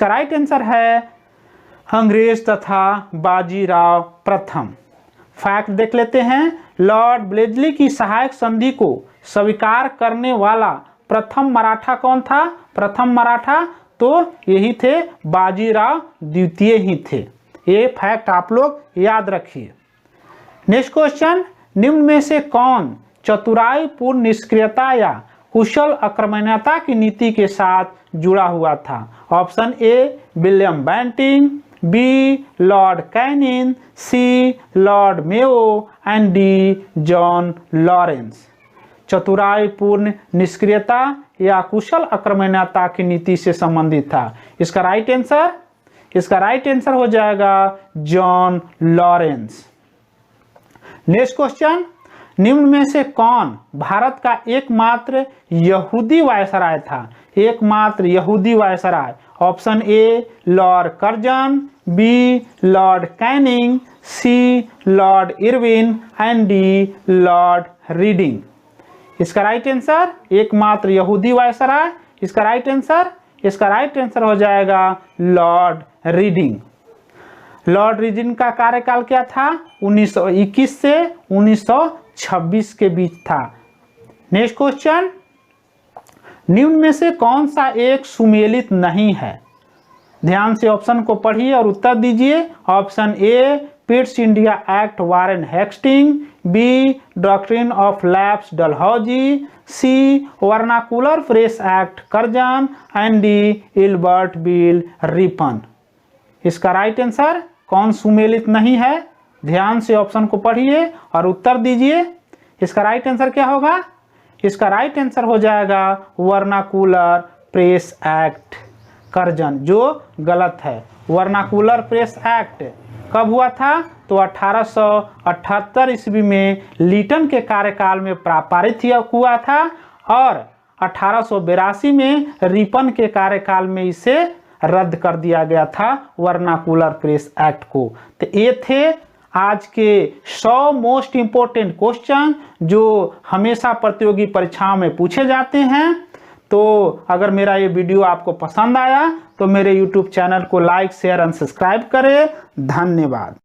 राइट आंसर है अंग्रेज तथा बाजीराव प्रथम। फैक्ट देख लेते हैं। लॉर्ड ब्लेजली की सहायक संधि को स्वीकार करने वाला प्रथम मराठा कौन था? प्रथम मराठा तो यही थे, बाजीराव द्वितीय ही थे। ये फैक्ट आप लोग याद रखिए। नेक्स्ट क्वेश्चन, निम्न में से कौन चतुराई पूर्ण निष्क्रियता या कुशल आक्रमणीयता की नीति के साथ जुड़ा हुआ था? Option A William Bentinck, B Lord Canning, C Lord Mayo and D John Lawrence. चतुराई पूर्ण निष्क्रियता या कुशल आक्रमणीयता की नीति से संबंधित था। इसका राइट आंसर हो जाएगा जॉन लॉरेंस। नेक्स्ट क्वेश्चन, निम्न में से कौन भारत का एकमात्र यहूदी वायसराय था? एकमात्र यहूदी viceroy. Option A Lord Curzon, B Lord Canning, C Lord Irwin and D Lord Reading. इसका राइट आंसर एकमात्र यहूदी वायसराय। इसका राइट आंसर हो जाएगा लॉर्ड रीडिंग। लॉर्ड रीडिंग का कार्यकाल क्या था? 1921 से 1926 के बीच था। नेक्स्ट क्वेश्चन, निम्न में से कौन सा एक सुमेलित नहीं है? ध्यान से ऑप्शन को पढ़िए और उत्तर दीजिए। Option A Pitt's India Act Warren Hastings, B doctrine of lapse Dalhousie, C vernacular press act Curzon and D Ilbert bill Ripon. इसका राइट आंसर कौन सुमेलित नहीं है? ध्यान से ऑप्शन को पढ़िए और उत्तर दीजिए। इसका राइट आंसर क्या होगा? इसका राइट आंसर हो जाएगा वर्नाकुलर प्रेस एक्ट कर्जन, जो गलत है। वर्नाकुलर प्रेस एक्ट कब हुआ था? तो 1878 ईस्वी में लीटन के कार्यकाल में पारित हुआ था और 1882 में रिपन के कार्यकाल में इसे रद्द कर दिया गया था, वर्नाकुलर प्रेस एक्ट को। तो ये थे आज के 100 मोस्ट इंपोर्टेंट क्वेश्चन जो हमेशा प्रतियोगी परीक्षाओं में पूछे जाते हैं। तो अगर मेरा ये वीडियो आपको पसंद आया तो मेरे YouTube चैनल को लाइक, शेयर एंड सब्सक्राइब करें। धन्यवाद।